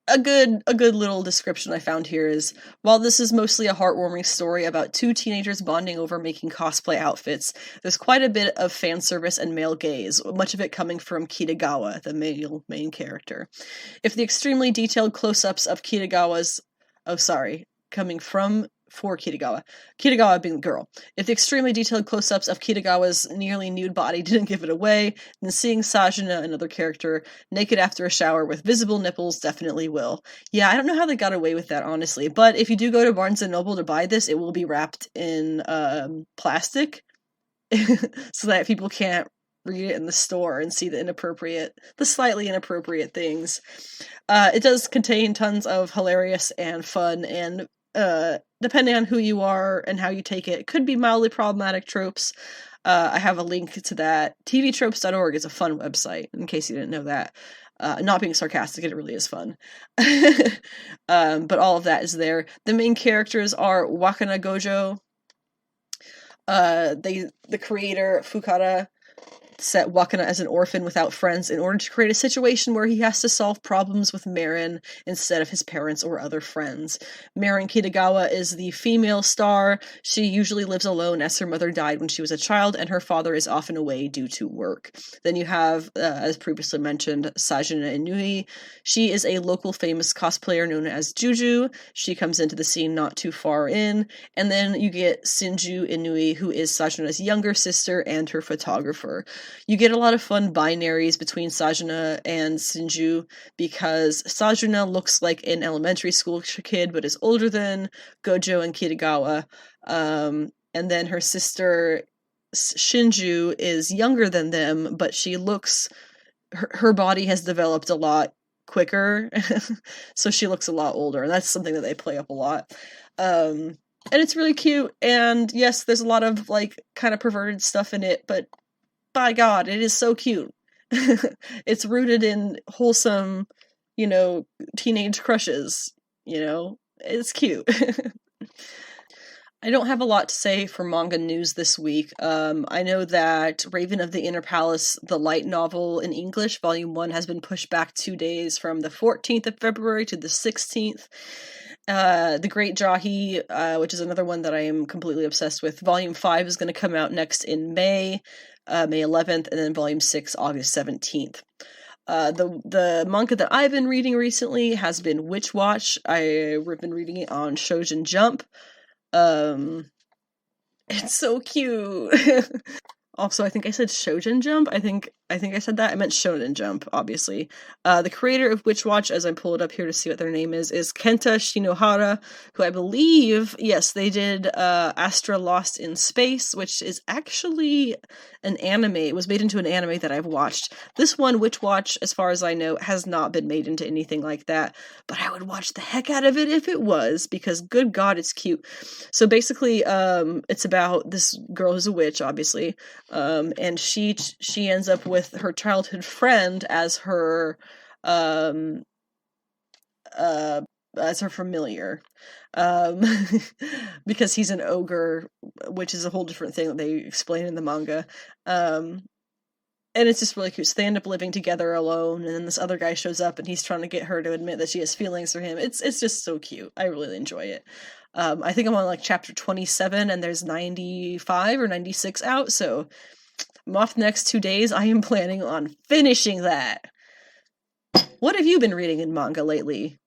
A good little description I found here is, while this is mostly a heartwarming story about two teenagers bonding over making cosplay outfits, there's quite a bit of fan service and male gaze, much of it coming from Kitagawa, the main character. If the extremely detailed close-ups of for Kitagawa being the girl. If the extremely detailed close-ups of Kitagawa's nearly nude body didn't give it away, then seeing Sajuna, another character, naked after a shower with visible nipples definitely will. Yeah, I don't know how they got away with that, honestly, but if you do go to Barnes & Noble to buy this, it will be wrapped in plastic, so that people can't read it in the store and see the slightly inappropriate things. It does contain tons of hilarious and fun and depending on who you are and how you take it, could be mildly problematic tropes. I have a link to that. tvtropes.org is a fun website, in case you didn't know that. Not being sarcastic, it really is fun. But all of that is there. The main characters are Wakana Gojo. The creator, Fukuda, set Wakana as an orphan without friends in order to create a situation where he has to solve problems with Marin instead of his parents or other friends. Marin Kitagawa is the female star. She usually lives alone as her mother died when she was a child, and her father is often away due to work. Then you have, as previously mentioned, Sajuna Inui. She is a local famous cosplayer known as Juju. She comes into the scene not too far in. And then you get Shinju Inui, who is Sajuna's younger sister and her photographer. You get a lot of fun binaries between Sajuna and Shinju, because Sajuna looks like an elementary school kid but is older than Gojo and Kitagawa, and then her sister Shinju is younger than them, but she looks, her body has developed a lot quicker, so she looks a lot older, and that's something that they play up a lot. And it's really cute, and yes, there's a lot of, like, kind of perverted stuff in it, but by God, it is so cute. It's rooted in wholesome, teenage crushes, It's cute. I don't have a lot to say for manga news this week. I know that Raven of the Inner Palace, the light novel in English, Volume 1, has been pushed back 2 days from the 14th of February to the 16th. The Great Jahi, which is another one that I am completely obsessed with, Volume 5 is going to come out next in May 11th, and then Volume 6, August 17th. The manga that I've been reading recently has been Witch Watch. I've been reading it on ShonenJump. It's so cute. Also, I think I said ShonenJump. I think I said that. I meant ShonenJump, obviously. The creator of Witch Watch, as I pull it up here to see what their name is Kenta Shinohara, who I believe, yes, they did Astra Lost in Space, which is actually an anime. It was made into an anime that I've watched. This one, Witch Watch, as far as I know, has not been made into anything like that, but I would watch the heck out of it if it was, because good God, it's cute. So basically, it's about this girl who's a witch, obviously, and she ends up with her childhood friend as her familiar, because he's an ogre, which is a whole different thing that they explain in the manga, and it's just really cute. So they end up living together alone, and then this other guy shows up and he's trying to get her to admit that she has feelings for him. It's just so cute. I really enjoy it. I think I'm on like chapter 27 and there's 95 or 96 out, so I'm off the next 2 days. I am planning on finishing that. What have you been reading in manga lately?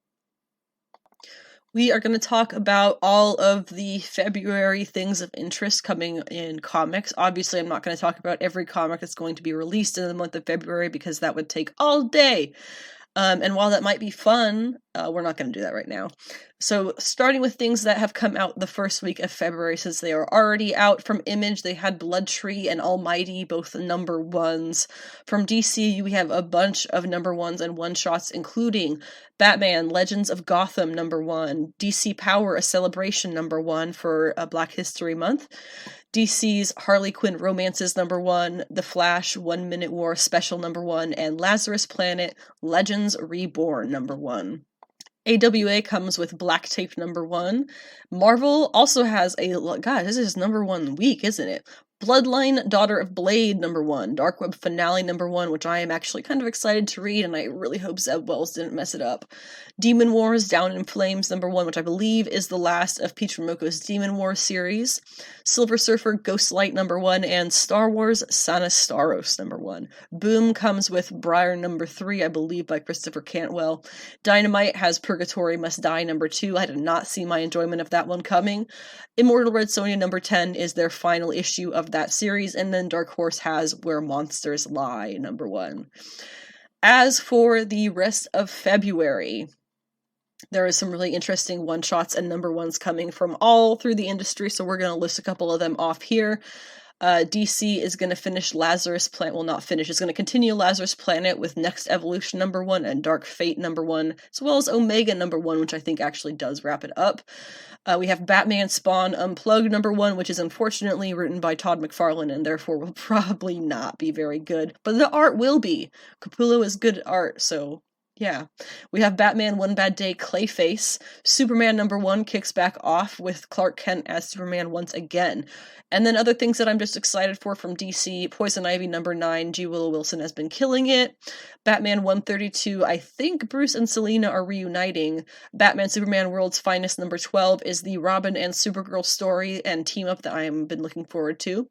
We are going to talk about all of the February things of interest coming in comics. Obviously, I'm not going to talk about every comic that's going to be released in the month of February, because that would take all day. And while that might be fun, we're not going to do that right now. So starting with things that have come out the first week of February, since they are already out from Image, they had Blood Tree and Almighty, both number ones. From DC, we have a bunch of number ones and one-shots, including Batman, Legends of Gotham, number one, DC Power, A Celebration, number one for Black History Month, DC's Harley Quinn Romances, number one, The Flash, 1 Minute War Special, number one, and Lazarus Planet, Legends Reborn, number one. AWA comes with Black Tape, number one. Marvel also has God, this is number one week, isn't it? Bloodline, Daughter of Blade, number one. Dark Web Finale, number one, which I am actually kind of excited to read, and I really hope Zeb Wells didn't mess it up. Demon Wars, Down in Flames, number one, which I believe is the last of Peach Momoko's Demon Wars series. Silver Surfer, Ghostlight, number one, and Star Wars, Sana Staros, number one. Boom comes with Briar, number three, I believe, by Christopher Cantwell. Dynamite has Purgatory Must Die, number two. I did not see my enjoyment of that one coming. Immortal Red Sonja, number 10, is their final issue of that series, and then Dark Horse has Where Monsters Lie, number one. As for the rest of February, there is some really interesting one-shots and number ones coming from all through the industry, so we're going to list a couple of them off here. DC is going to finish Lazarus Planet, well, not finish, it's going to continue Lazarus Planet with Next Evolution number one and Dark Fate number one, as well as Omega number one, which I think actually does wrap it up. We have Batman Spawn Unplugged number one, which is unfortunately written by Todd McFarlane and therefore will probably not be very good, but the art will be. Capullo is good at art, so yeah. We have Batman One Bad Day Clayface. Superman number one kicks back off with Clark Kent as Superman once again. And then other things that I'm just excited for from DC. Poison Ivy number 9, G. Willow Wilson has been killing it. Batman 132, I think Bruce and Selina are reuniting. Batman Superman World's Finest number 12 is the Robin and Supergirl story and team up that I've been looking forward to.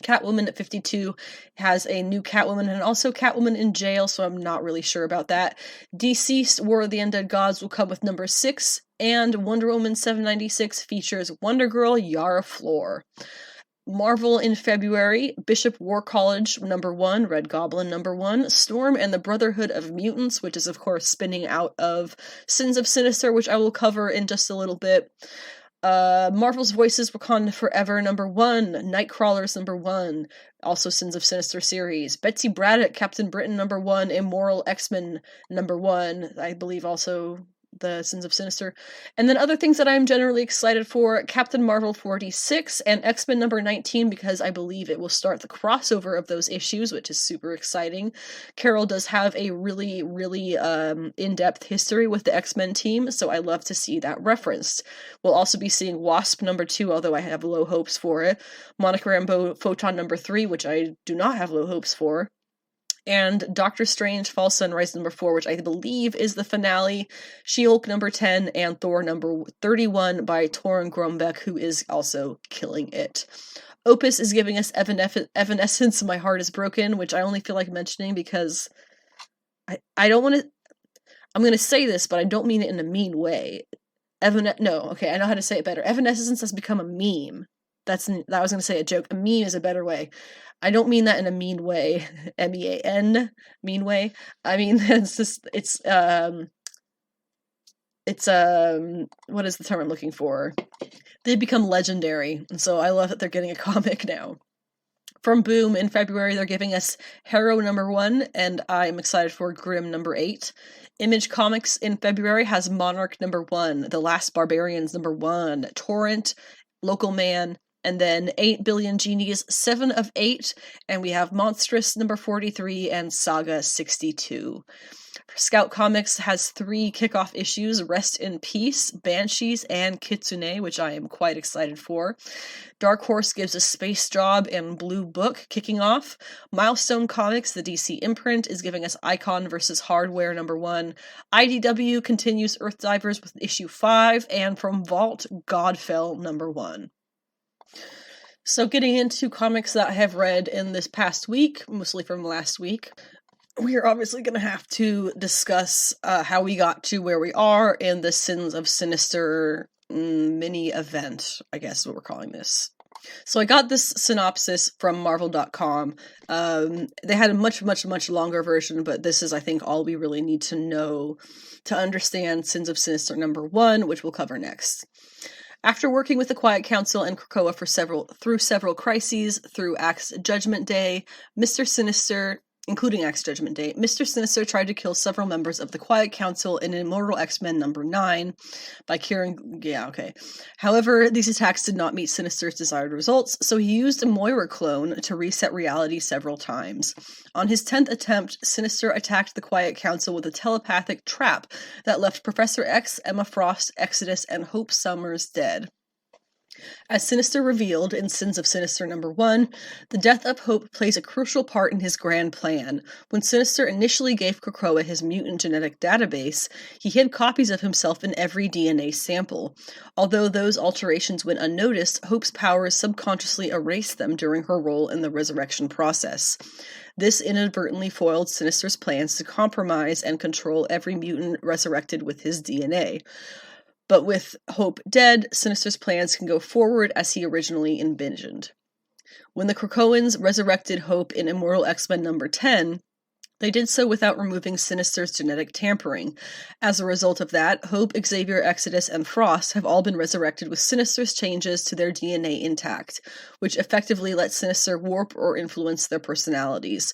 Catwoman at 52 has a new Catwoman and also Catwoman in jail, so I'm not really sure about that. Deceased War of the Undead Gods will come with number 6, and Wonder Woman 796 features Wonder Girl Yara Flor. Marvel in February, Bishop War College number 1, Red Goblin number 1, Storm and the Brotherhood of Mutants, which is of course spinning out of Sins of Sinister, which I will cover in just a little bit. Marvel's Voices Wakanda Forever number 1, Nightcrawlers number 1, also Sins of Sinister series, Betsy Braddock Captain Britain number 1, Immoral X-Men number 1, I believe also the Sins of Sinister, and then other things that I'm generally excited for, Captain Marvel 46 and X-Men number 19, because I believe it will start the crossover of those issues, which is super exciting. Carol does have a really in-depth history with the X-Men team, so I love to see that referenced. We'll also be seeing Wasp number 2, although I have low hopes for it, Monica Rambeau Photon number 3, which I do not have low hopes for, and Doctor Strange Fall Sunrise number 4, which I believe is the finale, She-Hulk number 10, and Thor number 31 by Torunn Grønbekk, who is also killing it. Opus is giving us Evanescence, My Heart is Broken, which I only feel like mentioning because I don't want to, I'm going to say this, but I don't mean it in a mean way. I know how to say it better. Evanescence has become a meme. I was going to say a joke. A meme is a better way. I don't mean that in a mean way. M-E-A-N, mean way. I mean, what is the term I'm looking for? They become legendary, and so I love that they're getting a comic now. From Boom in February, they're giving us Harrow number 1, and I'm excited for Grimm number 8. Image Comics in February has Monarch number 1, The Last Barbarians number 1, Torrent, Local Man, and then 8 Billion Genies, 7 of 8, and we have Monstrous number 43 and Saga 62. Scout Comics has 3 kickoff issues, Rest in Peace, Banshees, and Kitsune, which I am quite excited for. Dark Horse gives a Space Job and Blue Book kicking off. Milestone Comics, the DC imprint, is giving us Icon vs. Hardware number 1. IDW continues Earthdivers with issue 5, and from Vault, Godfell number 1. So getting into comics that I have read in this past week, mostly from last week, we are obviously going to have to discuss how we got to where we are in the Sins of Sinister mini event, I guess is what we're calling this. So I got this synopsis from Marvel.com. They had a much, much, much longer version, but this is, I think, all we really need to know to understand Sins of Sinister number 1, which we'll cover next. After working with the Quiet Council and Krakoa through several crises, through Axe Judgment Day, Mr. Sinister, including Axe Judgment Day, Mr. Sinister tried to kill several members of the Quiet Council in Immortal X-Men number 9 by However, these attacks did not meet Sinister's desired results, so he used a Moira clone to reset reality several times. On his 10th attempt, Sinister attacked the Quiet Council with a telepathic trap that left Professor X, Emma Frost, Exodus, and Hope Summers dead. As Sinister revealed in Sins of Sinister number 1, the death of Hope plays a crucial part in his grand plan. When Sinister initially gave Krakoa his mutant genetic database, he hid copies of himself in every DNA sample. Although those alterations went unnoticed, Hope's powers subconsciously erased them during her role in the resurrection process. This inadvertently foiled Sinister's plans to compromise and control every mutant resurrected with his DNA. But with Hope dead, Sinister's plans can go forward as he originally envisioned. When the Krakoans resurrected Hope in Immortal X-Men number 10, they did so without removing Sinister's genetic tampering. As a result of that, Hope, Xavier, Exodus, and Frost have all been resurrected with Sinister's changes to their DNA intact, which effectively lets Sinister warp or influence their personalities.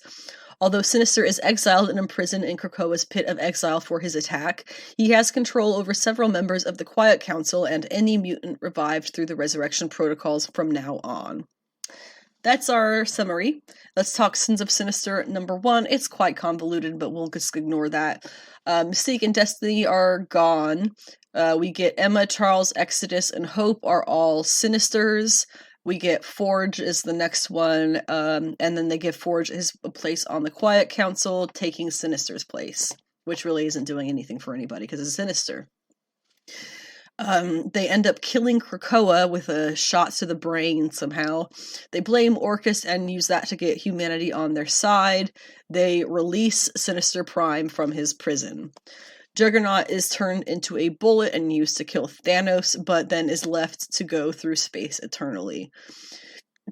Although Sinister is exiled and imprisoned in Krakoa's pit of exile for his attack, he has control over several members of the Quiet Council and any mutant revived through the resurrection protocols from now on. That's our summary. Let's talk Sins of Sinister number 1. It's quite convoluted, but we'll just ignore that. Mystique and Destiny are gone. We get Emma, Charles, Exodus, and Hope are all Sinisters. We get Forge is the next one, and then they give Forge his place on the Quiet Council, taking Sinister's place, which really isn't doing anything for anybody because it's Sinister. They end up killing Krakoa with a shot to the brain somehow. They blame Orcus and use that to get humanity on their side. They release Sinister Prime from his prison. Juggernaut is turned into a bullet and used to kill Thanos, but then is left to go through space eternally.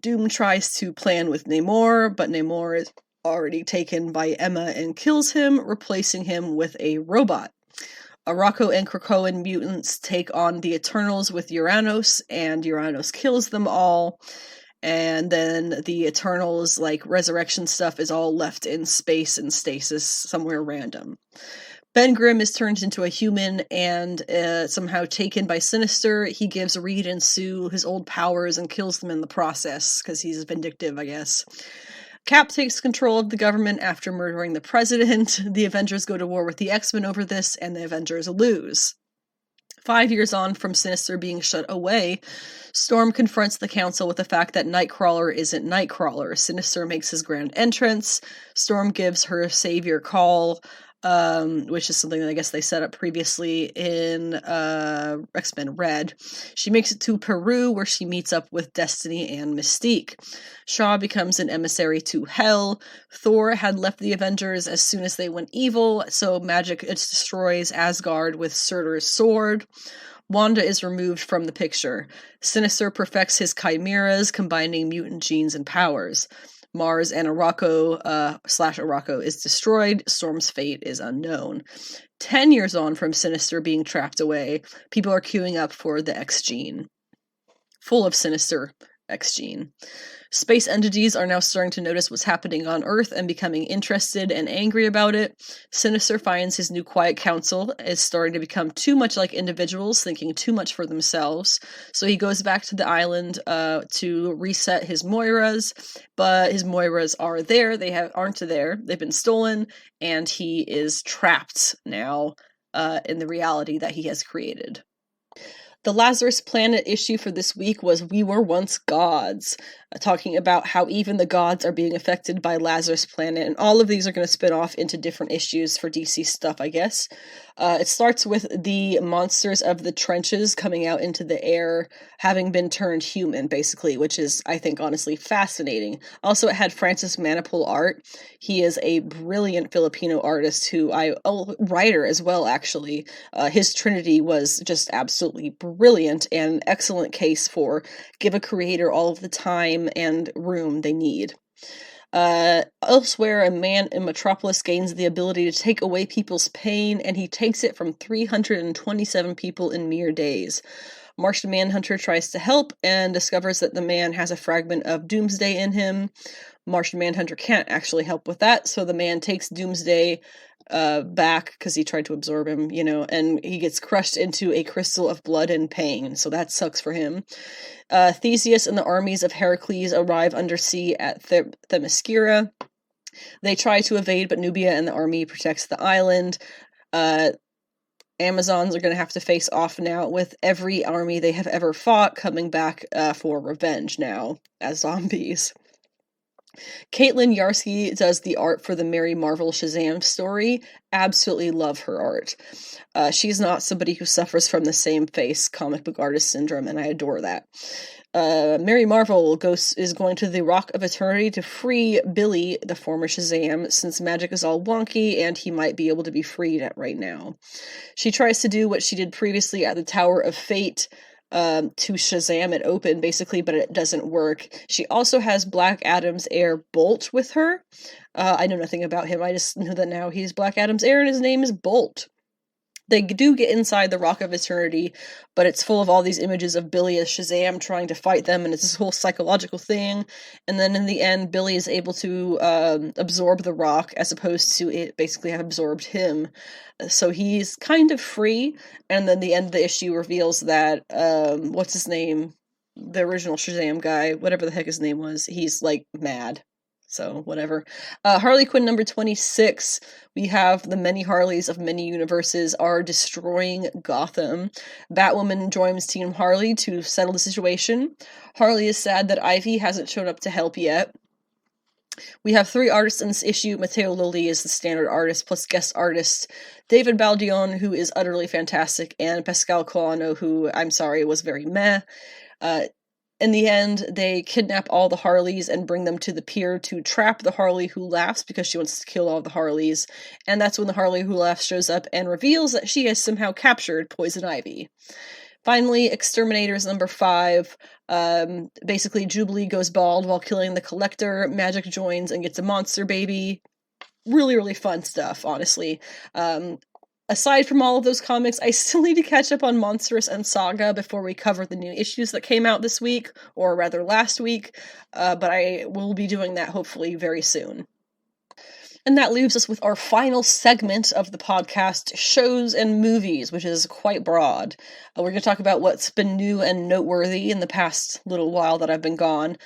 Doom tries to plan with Namor, but Namor is already taken by Emma and kills him, replacing him with a robot. Arakko and Krakoan mutants take on the Eternals with Uranos, and Uranos kills them all. And then the Eternals, resurrection stuff is all left in space and stasis somewhere random. Ben Grimm is turned into a human and somehow taken by Sinister. He gives Reed and Sue his old powers and kills them in the process, because he's vindictive, I guess. Cap takes control of the government after murdering the president. The Avengers go to war with the X-Men over this, and the Avengers lose. 5 years on from Sinister being shut away, Storm confronts the Council with the fact that Nightcrawler isn't Nightcrawler. Sinister makes his grand entrance. Storm gives her savior call, which is something that I guess they set up previously in X-Men Red. She makes it to Peru, where she meets up with Destiny and Mystique. Shaw becomes an emissary to Hell. Thor had left the Avengers as soon as they went evil, so magic destroys Asgard with Surtur's sword. Wanda is removed from the picture. Sinister perfects his chimeras, combining mutant genes and powers. Mars and Arakko is destroyed. Storm's fate is unknown. 10 years on from Sinister being trapped away, people are queuing up for the X-Gene. Full of Sinister X-Gene. Space entities are now starting to notice what's happening on Earth and becoming interested and angry about it. Sinister finds his new Quiet Council is starting to become too much like individuals, thinking too much for themselves. So he goes back to the island to reset his Moiras, but his Moiras are there. Aren't there. They've been stolen, and he is trapped now in the reality that he has created. The Lazarus Planet issue for this week was We Were Once Gods, talking about how even the gods are being affected by Lazarus Planet, and all of these are going to spin off into different issues for DC stuff, I guess. It starts with the monsters of the trenches coming out into the air, having been turned human, basically, which is, I think, honestly fascinating. Also, it had Francis Manipul art. He is a brilliant Filipino artist writer as well, actually. His Trinity was just absolutely brilliant and excellent case for give a creator all of the time and room they need. Elsewhere, a man in Metropolis gains the ability to take away people's pain, and he takes it from 327 people in mere days. Martian Manhunter tries to help and discovers that the man has a fragment of Doomsday in him. Martian Manhunter can't actually help with that, so the man takes Doomsday back because he tried to absorb him, and he gets crushed into a crystal of blood and pain, so that sucks for him. Theseus and the armies of Heracles arrive undersea at Themyscira. They try to evade, but Nubia and the army protects the island. Amazons are going to have to face off now with every army they have ever fought coming back for revenge now as zombies. Caitlin Yarsky does the art for the Mary Marvel Shazam story. Absolutely love her art. She's not somebody who suffers from the same face comic book artist syndrome, and I adore that. Mary Marvel is going to the Rock of Eternity to free Billy, the former Shazam, since magic is all wonky and he might be able to be freed right now. She tries to do what she did previously at the Tower of Fate, to Shazam it open, basically, but it doesn't work. She also has Black Adam's heir Bolt with her. I know nothing about him, I just know that now he's Black Adam's heir and his name is Bolt. They do get inside the Rock of Eternity, but it's full of all these images of Billy as Shazam trying to fight them, and it's this whole psychological thing. And then in the end, Billy is able to absorb the rock, as opposed to it basically have absorbed him. So he's kind of free, and then the end of the issue reveals that, what's his name? The original Shazam guy, whatever the heck his name was, he's, mad. So, whatever. Harley Quinn number 26, we have the many Harleys of many universes are destroying Gotham. Batwoman joins Team Harley to settle the situation. Harley is sad that Ivy hasn't shown up to help yet. We have 3 artists in this issue. Matteo Loli is the standard artist, plus guest artist David Baldion, who is utterly fantastic, and Pascal Coano, who, I'm sorry, was very meh. In the end, they kidnap all the Harleys and bring them to the pier to trap the Harley who laughs because she wants to kill all the Harleys. And that's when the Harley who laughs shows up and reveals that she has somehow captured Poison Ivy. Finally, Exterminators number 5. Basically, Jubilee goes bald while killing the Collector. Magic joins and gets a monster baby. Really, really fun stuff, honestly. Aside from all of those comics, I still need to catch up on Monstrous and Saga before we cover the new issues that came out this week, or rather last week, but I will be doing that hopefully very soon. And that leaves us with our final segment of the podcast, shows and movies, which is quite broad. We're going to talk about what's been new and noteworthy in the past little while that I've been gone,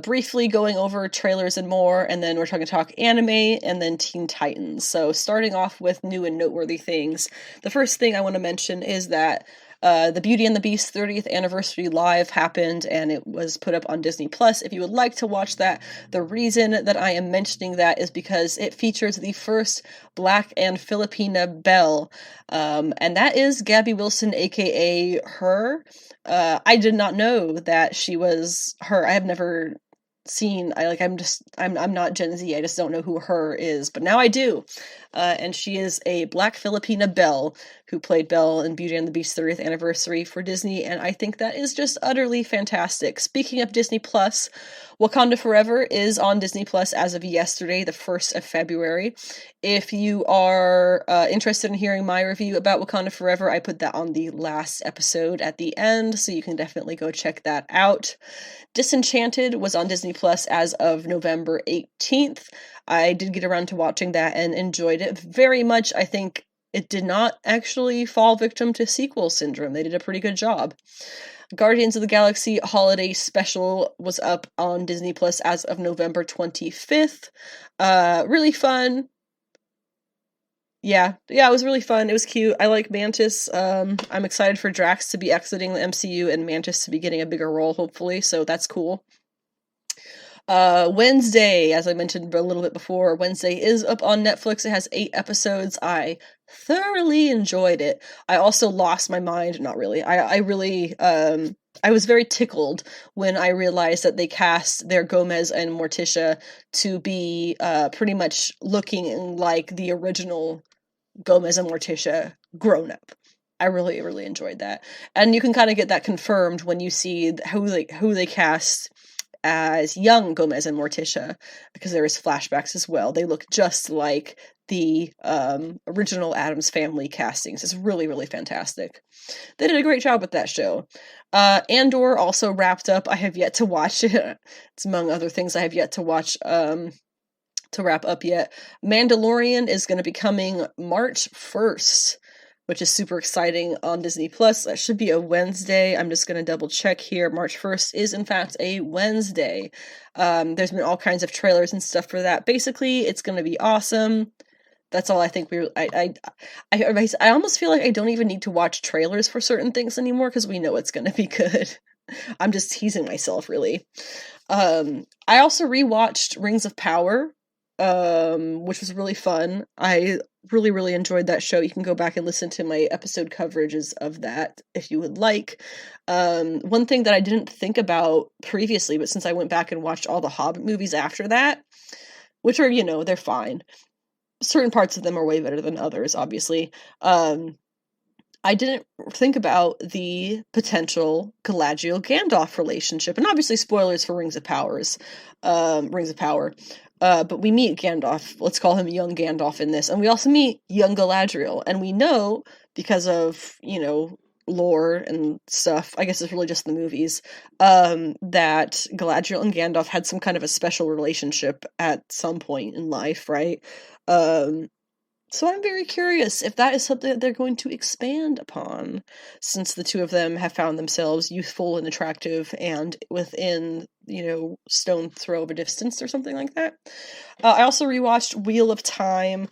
briefly going over trailers and more, and then we're going to talk anime, and then Teen Titans. So starting off with new and noteworthy things, the first thing I want to mention is that the Beauty and the Beast 30th Anniversary Live happened, and it was put up on Disney+. If you would like to watch that, the reason that I am mentioning that is because it features the first Black and Filipina Belle, and that is Gabby Wilson, aka Her. I did not know that she was Her. I have never seen, I'm not Gen Z, I just don't know who Her is, but now I do. And she is a Black Filipina Belle who played Belle in Beauty and the Beast 30th Anniversary for Disney, and I think that is just utterly fantastic. Speaking of Disney Plus, Wakanda Forever is on Disney Plus as of yesterday, the 1st of February. If you are interested in hearing my review about Wakanda Forever, I put that on the last episode at the end, so you can definitely go check that out. Disenchanted was on Disney Plus as of November 18th. I did get around to watching that and enjoyed it very much. I think it did not actually fall victim to sequel syndrome. They did a pretty good job. Guardians of the Galaxy Holiday Special was up on Disney Plus as of November 25th. Really fun. Yeah, it was really fun. It was cute. I like Mantis. I'm excited for Drax to be exiting the MCU and Mantis to be getting a bigger role, hopefully, so that's cool. Wednesday, as I mentioned a little bit before, Wednesday is up on Netflix. It has 8 episodes. I thoroughly enjoyed it. I also lost my mind. Not really. I really, I was very tickled when I realized that they cast their Gomez and Morticia to be pretty much looking like the original Gomez and Morticia grown up. I really, really enjoyed that. And you can kind of get that confirmed when you see who they cast as young Gomez and Morticia, because there is flashbacks as well. They look just like the original Addams Family castings. It's really, really fantastic. They did a great job with that show. Andor also wrapped up. I have yet to watch it. It's among other things I have yet to watch to wrap up yet. Mandalorian is going to be coming March 1st, which is super exciting on Disney Plus. That should be a Wednesday. I'm just going to double check here. March 1st is in fact a Wednesday. There's been all kinds of trailers and stuff for that. Basically, it's going to be awesome. That's all I think I almost feel like I don't even need to watch trailers for certain things anymore because we know it's going to be good. I'm just teasing myself, really. I also rewatched Rings of Power, which was really fun. I really, really enjoyed that show. You can go back and listen to my episode coverages of that if you would like. One thing that I didn't think about previously, but since I went back and watched all the Hobbit movies after that, which are, they're fine. Certain parts of them are way better than others, obviously. I didn't think about the potential Galadriel-Gandalf relationship, and obviously spoilers for Rings of Power. But we meet Gandalf, let's call him young Gandalf in this, and we also meet young Galadriel, and we know, because of, lore and stuff, I guess it's really just the movies, that Galadriel and Gandalf had some kind of a special relationship at some point in life, right? So I'm very curious if that is something that they're going to expand upon, since the two of them have found themselves youthful and attractive and within, stone throw of a distance or something like that. I also rewatched Wheel of Time.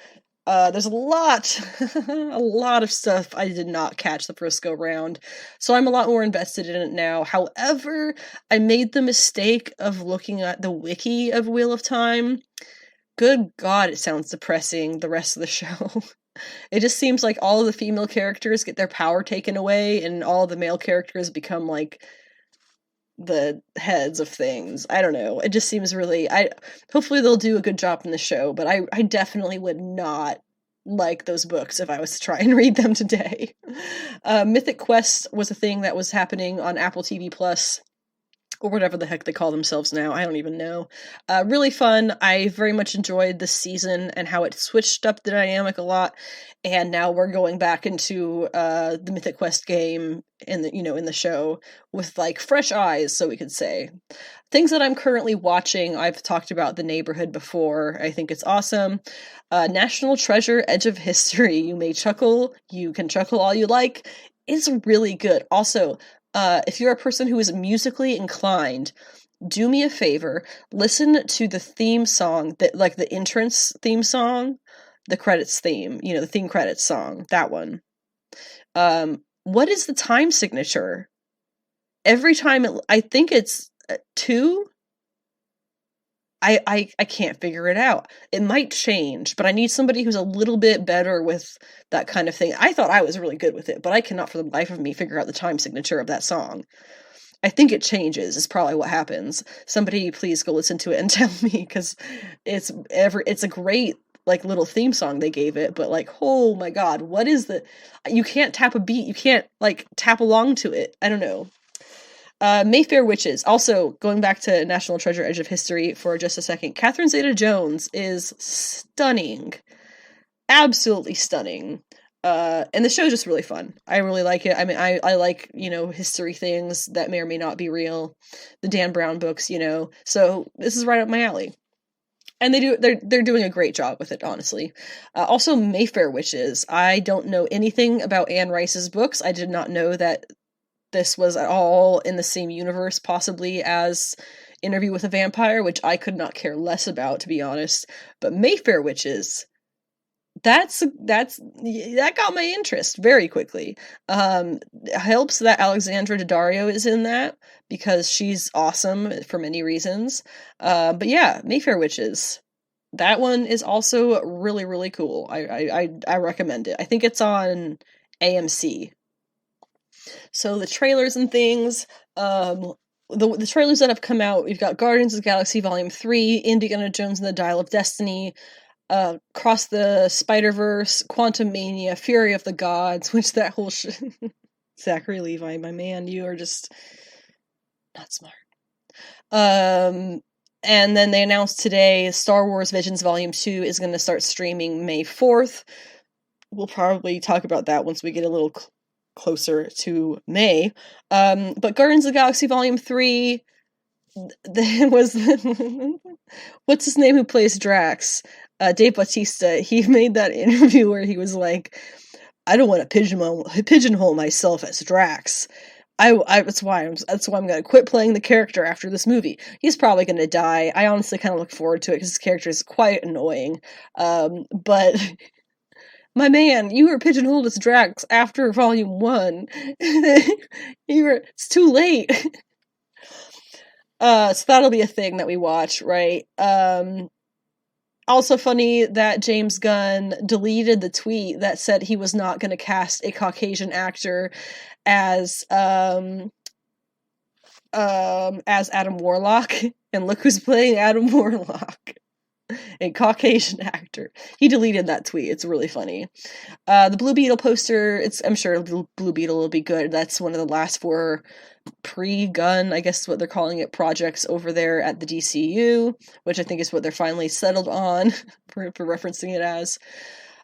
There's a lot of stuff I did not catch the first go round, so I'm a lot more invested in it now. However, I made the mistake of looking at the wiki of Wheel of Time. Good God, it sounds depressing, the rest of the show. It just seems like all of the female characters get their power taken away, and all the male characters become, like, the heads of things. I don't know. It just seems really... hopefully they'll do a good job in the show, but I definitely would not like those books if I was to try and read them today. Mythic Quest was a thing that was happening on Apple TV+, or whatever the heck they call themselves now. I don't even know. Really fun. I very much enjoyed this season and how it switched up the dynamic a lot. And now we're going back into the Mythic Quest game in the show with, like, fresh eyes, so we could say. Things that I'm currently watching, I've talked about The Neighborhood before. I think it's awesome. National Treasure: Edge of History. You may chuckle. You can chuckle all you like. It's really good. Also, if you're a person who is musically inclined, do me a favor, listen to the theme song, like the entrance theme song, the credits theme, the theme credits song, that one. What is the time signature? Every time, I think it's 2? I can't figure it out. It might change, but I need somebody who's a little bit better with that kind of thing. I thought I was really good with it, but I cannot for the life of me figure out the time signature of that song. I think it changes, is probably what happens. Somebody please go listen to it and tell me, because it's a great, like, little theme song they gave it, but, like, oh my god, what is you can't tap a beat, you can't, like, tap along to it. I don't know. Mayfair Witches. Also, going back to National Treasure: Edge of History for just a second, Catherine Zeta-Jones is stunning. Absolutely stunning. And the show's just really fun. I really like it. I mean, I like, history things that may or may not be real. The Dan Brown books, so this is right up my alley. And they're doing a great job with it, honestly. Also, Mayfair Witches. I don't know anything about Anne Rice's books. I did not know that this was at all in the same universe, possibly, as Interview with a Vampire, which I could not care less about, to be honest. But Mayfair Witches, that got my interest very quickly. Helps that Alexandra Daddario is in that, because she's awesome for many reasons. But yeah, Mayfair Witches. That one is also really, really cool. I recommend it. I think it's on AMC. So the trailers and things, the trailers that have come out, we've got Guardians of the Galaxy Volume 3, Indiana Jones and the Dial of Destiny, Cross the Spider-Verse, Quantum Mania, Fury of the Gods, which that whole Zachary Levi, my man, you are just not smart. And then they announced today Star Wars Visions Volume 2 is going to start streaming May 4th. We'll probably talk about that once we get a little closer to May. But Guardians of the Galaxy Volume 3, there was what's his name who plays Drax? Dave Bautista. He made that interview where he was like, I don't want to pigeonhole myself as Drax. That's why I'm gonna quit playing the character after this movie. He's probably gonna die. I honestly kind of look forward to it because his character is quite annoying. But my man, you were pigeonholed as Drax after Volume 1. It's too late. So that'll be a thing that we watch, right? Also funny that James Gunn deleted the tweet that said he was not going to cast a Caucasian actor as Adam Warlock, and look who's playing Adam Warlock. A Caucasian actor. He deleted that tweet. It's really funny. The Blue Beetle poster, I'm sure Blue Beetle will be good. That's one of the last 4 pre-Gunn, I guess is what they're calling it, projects over there at the DCU, which I think is what they're finally settled on for referencing it as.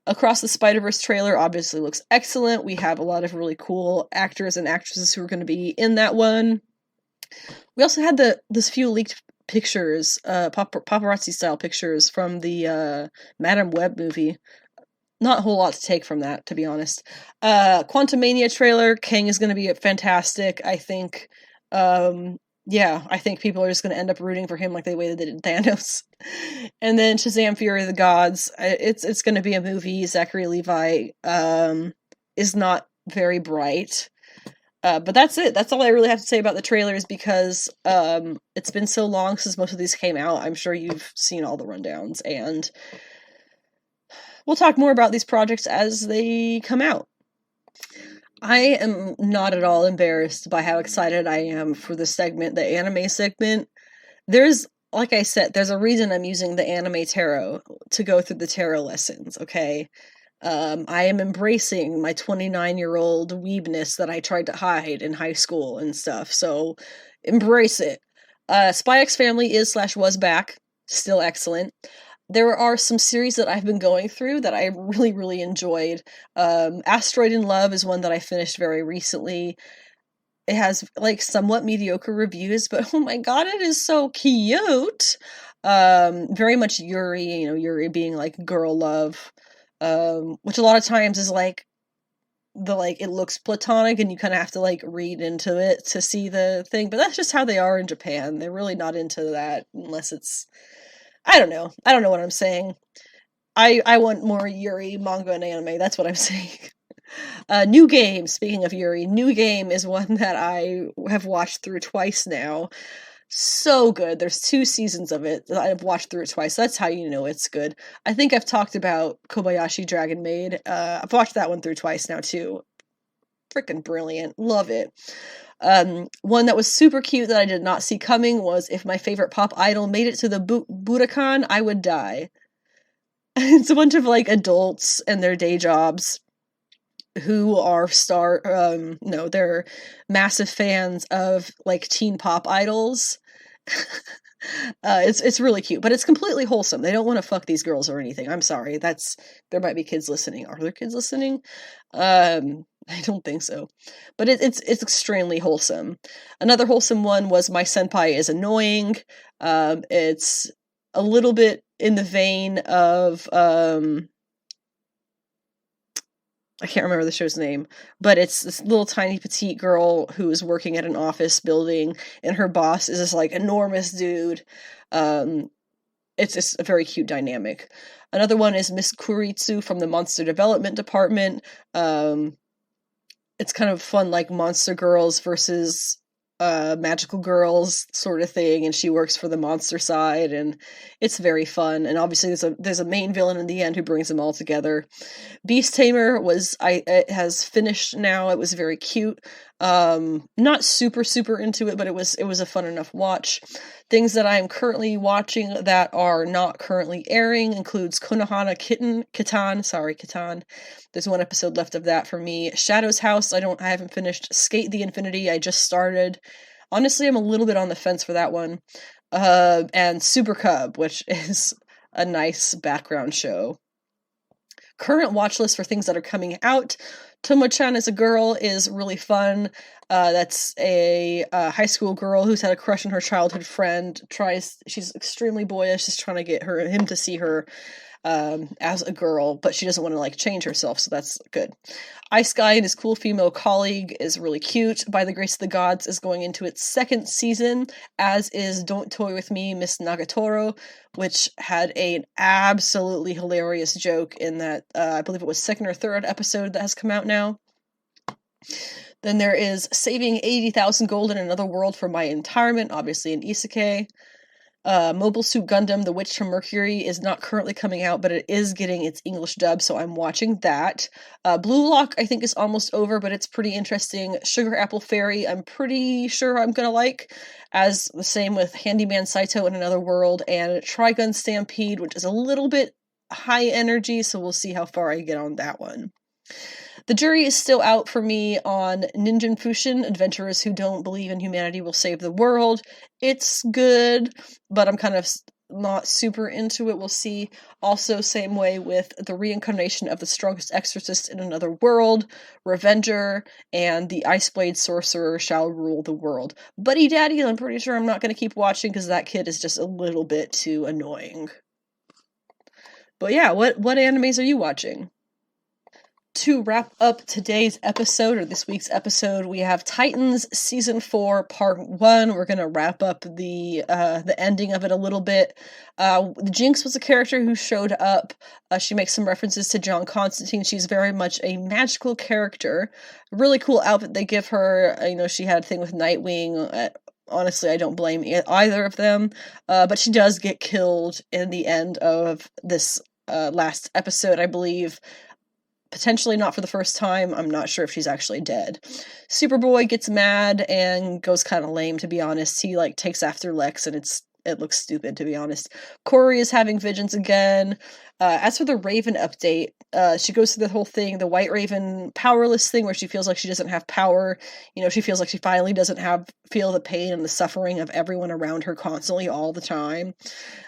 Across the Spider-Verse trailer obviously looks excellent. We have a lot of really cool actors and actresses who are going to be in that one. We also had this few leaked pictures, paparazzi style pictures from the Madame Web movie. Not a whole lot to take from that, to be honest. Quantum Mania trailer, Kang is going to be fantastic, I think. I think people are just going to end up rooting for him like they waited in Thanos. And then Shazam! Fury of the Gods, it's going to be a movie. Zachary Levi is not very bright. But that's it. That's all I really have to say about the trailers, because it's been so long since most of these came out. I'm sure you've seen all the rundowns, and we'll talk more about these projects as they come out. I am not at all embarrassed by how excited I am for the segment, the anime segment. Like I said, there's a reason I'm using the anime tarot to go through the tarot lessons, okay? I am embracing my 29-year-old weebness that I tried to hide in high school and stuff, so embrace it. Spy X Family was back, still excellent. There are some series that I've been going through that I really, really enjoyed. Asteroid in Love is one that I finished very recently. It has, somewhat mediocre reviews, but oh my god, it is so cute! Very much Yuri, Yuri being, girl love. Which a lot of times is it looks platonic and you kind of have to read into it to see the thing, but that's just how they are in Japan. They're really not into that unless it's, I don't know what I'm saying. I want more Yuri manga and anime, that's what I'm saying. New Game, speaking of Yuri, New Game is one that I have watched through twice now. So good. There's 2 seasons of it that I've watched through it twice. That's how you know it's good. I think I've talked about Kobayashi Dragon Maid. I've watched that one through twice now too. Freaking brilliant. Love it. One that was super cute that I did not see coming was If My Favorite Pop Idol Made It to the Budokan, I Would Die. It's a bunch of adults and their day jobs who are they're massive fans of teen pop idols. It's really cute, but it's completely wholesome. They don't want to fuck these girls or anything. I'm sorry. There might be kids listening. Are there kids listening? I don't think so. But it's extremely wholesome. Another wholesome one was My Senpai is Annoying. It's a little bit in the vein of I can't remember the show's name, but it's this little tiny petite girl who is working at an office building, and her boss is this enormous dude. it's a very cute dynamic. Another one is Miss Kuritsu from the Monster Development Department. It's kind of fun, like Monster Girls versus magical girls sort of thing, and she works for the monster side, and it's very fun. And obviously there's a main villain in the end who brings them all together. Beast Tamer it has finished now. It was very cute. Not super into it, but it was a fun enough watch. Things that I am currently watching that are not currently airing includes Konohana Kitan. There's one episode left of that for me. Shadow's House, I haven't finished. Skate the Infinity, I just started. Honestly, I'm a little bit on the fence for that one. And Super Cub, which is a nice background show. Current watch list for things that are coming out. Tomo-chan as a Girl is really fun. That's a high school girl who's had a crush on her childhood friend. She's extremely boyish, just trying to get him to see her as a girl, but she doesn't want to like change herself, so that's good. Ice Guy and his cool female colleague is really cute. By the Grace of the Gods is going into its second season, as is Don't Toy With Me, Miss Nagatoro, which had an absolutely hilarious joke in that, I believe it was second or third episode that has come out now. Then there is Saving 80,000 Gold in Another World for My Entirement, obviously an isekai. Mobile Suit Gundam, The Witch from Mercury is not currently coming out, but it is getting its English dub, so I'm watching that. Blue Lock, I think, is almost over, but it's pretty interesting. Sugar Apple Fairy, I'm pretty sure I'm gonna like, as the same with Handyman Saito in Another World, and Trigun Stampede, which is a little bit high energy, so we'll see how far I get on that one. The jury is still out for me on Ninjin Fushin, Adventurers Who Don't Believe in Humanity Will Save the World. It's good, but I'm kind of not super into it. We'll see. Also, same way with the reincarnation of the strongest exorcist in Another World, Revenger, and the Iceblade Sorcerer Shall Rule the World. Buddy Daddy, I'm pretty sure I'm not going to keep watching because that kid is just a little bit too annoying. But yeah, what animes are you watching? To wrap up today's episode, or this week's episode, we have Titans Season 4, Part 1. We're going to wrap up the ending of it a little bit. Jinx was a character who showed up. She makes some references to John Constantine. She's very much a magical character. Really cool outfit they give her. She had a thing with Nightwing. Honestly, I don't blame either of them. But she does get killed in the end of this last episode, I believe. Potentially not for the first time. I'm not sure if she's actually dead. Superboy gets mad and goes kind of lame, to be honest. He takes after Lex, and it looks stupid, to be honest. Corey is having visions again. As for the Raven update, she goes through the whole thing, the White Raven powerless thing, where she feels like she doesn't have power. She feels like she finally doesn't feel the pain and the suffering of everyone around her constantly all the time.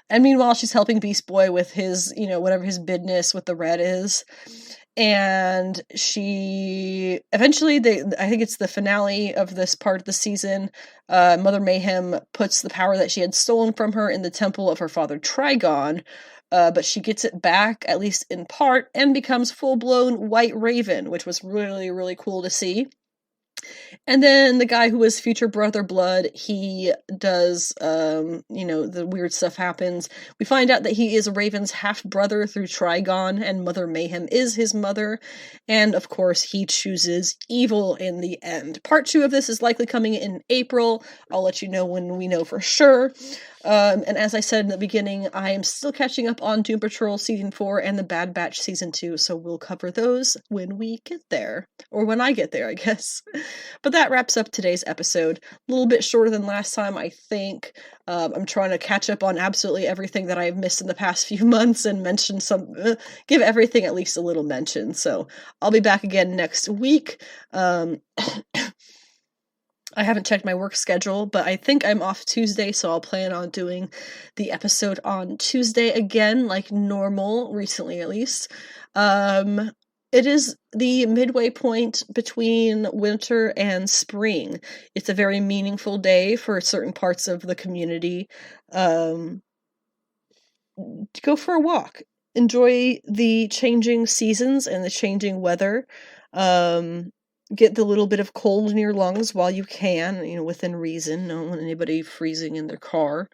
And meanwhile, she's helping Beast Boy with his, whatever his business with the red is. And she eventually, I think it's the finale of this part of the season, Mother Mayhem puts the power that she had stolen from her in the temple of her father Trigon, but she gets it back, at least in part, and becomes full-blown White Raven, which was really, really cool to see. And then the guy who was future Brother Blood, he does, the weird stuff happens. We find out that he is Raven's half-brother through Trigon, and Mother Mayhem is his mother. And, of course, he chooses evil in the end. Part 2 of this is likely coming in April. I'll let you know when we know for sure. And as I said in the beginning, I am still catching up on Doom Patrol Season 4 and The Bad Batch Season 2, so we'll cover those when we get there. Or when I get there, I guess. But that wraps up today's episode. A little bit shorter than last time, I think. I'm trying to catch up on absolutely everything that I've missed in the past few months and give everything at least a little mention. So I'll be back again next week. I haven't checked my work schedule, but I think I'm off Tuesday, so I'll plan on doing the episode on Tuesday again, like normal, recently at least. It is the midway point between winter and spring. It's a very meaningful day for certain parts of the community. Go for a walk. Enjoy the changing seasons and the changing weather. Get the little bit of cold in your lungs while you can, within reason. Don't want anybody freezing in their car.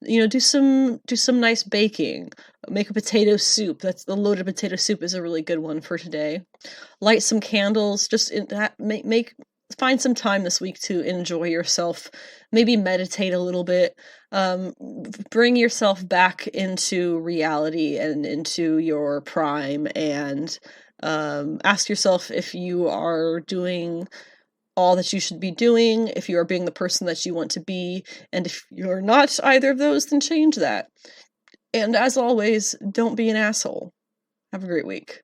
do some nice baking. Make a potato soup. That's the loaded potato soup is a really good one for today. Light some candles. Just find some time this week to enjoy yourself. Maybe meditate a little bit. Bring yourself back into reality and into your prime, and ask yourself if you are doing all that you should be doing, if you are being the person that you want to be, and if you're not either of those, then change that. And as always, don't be an asshole. Have a great week.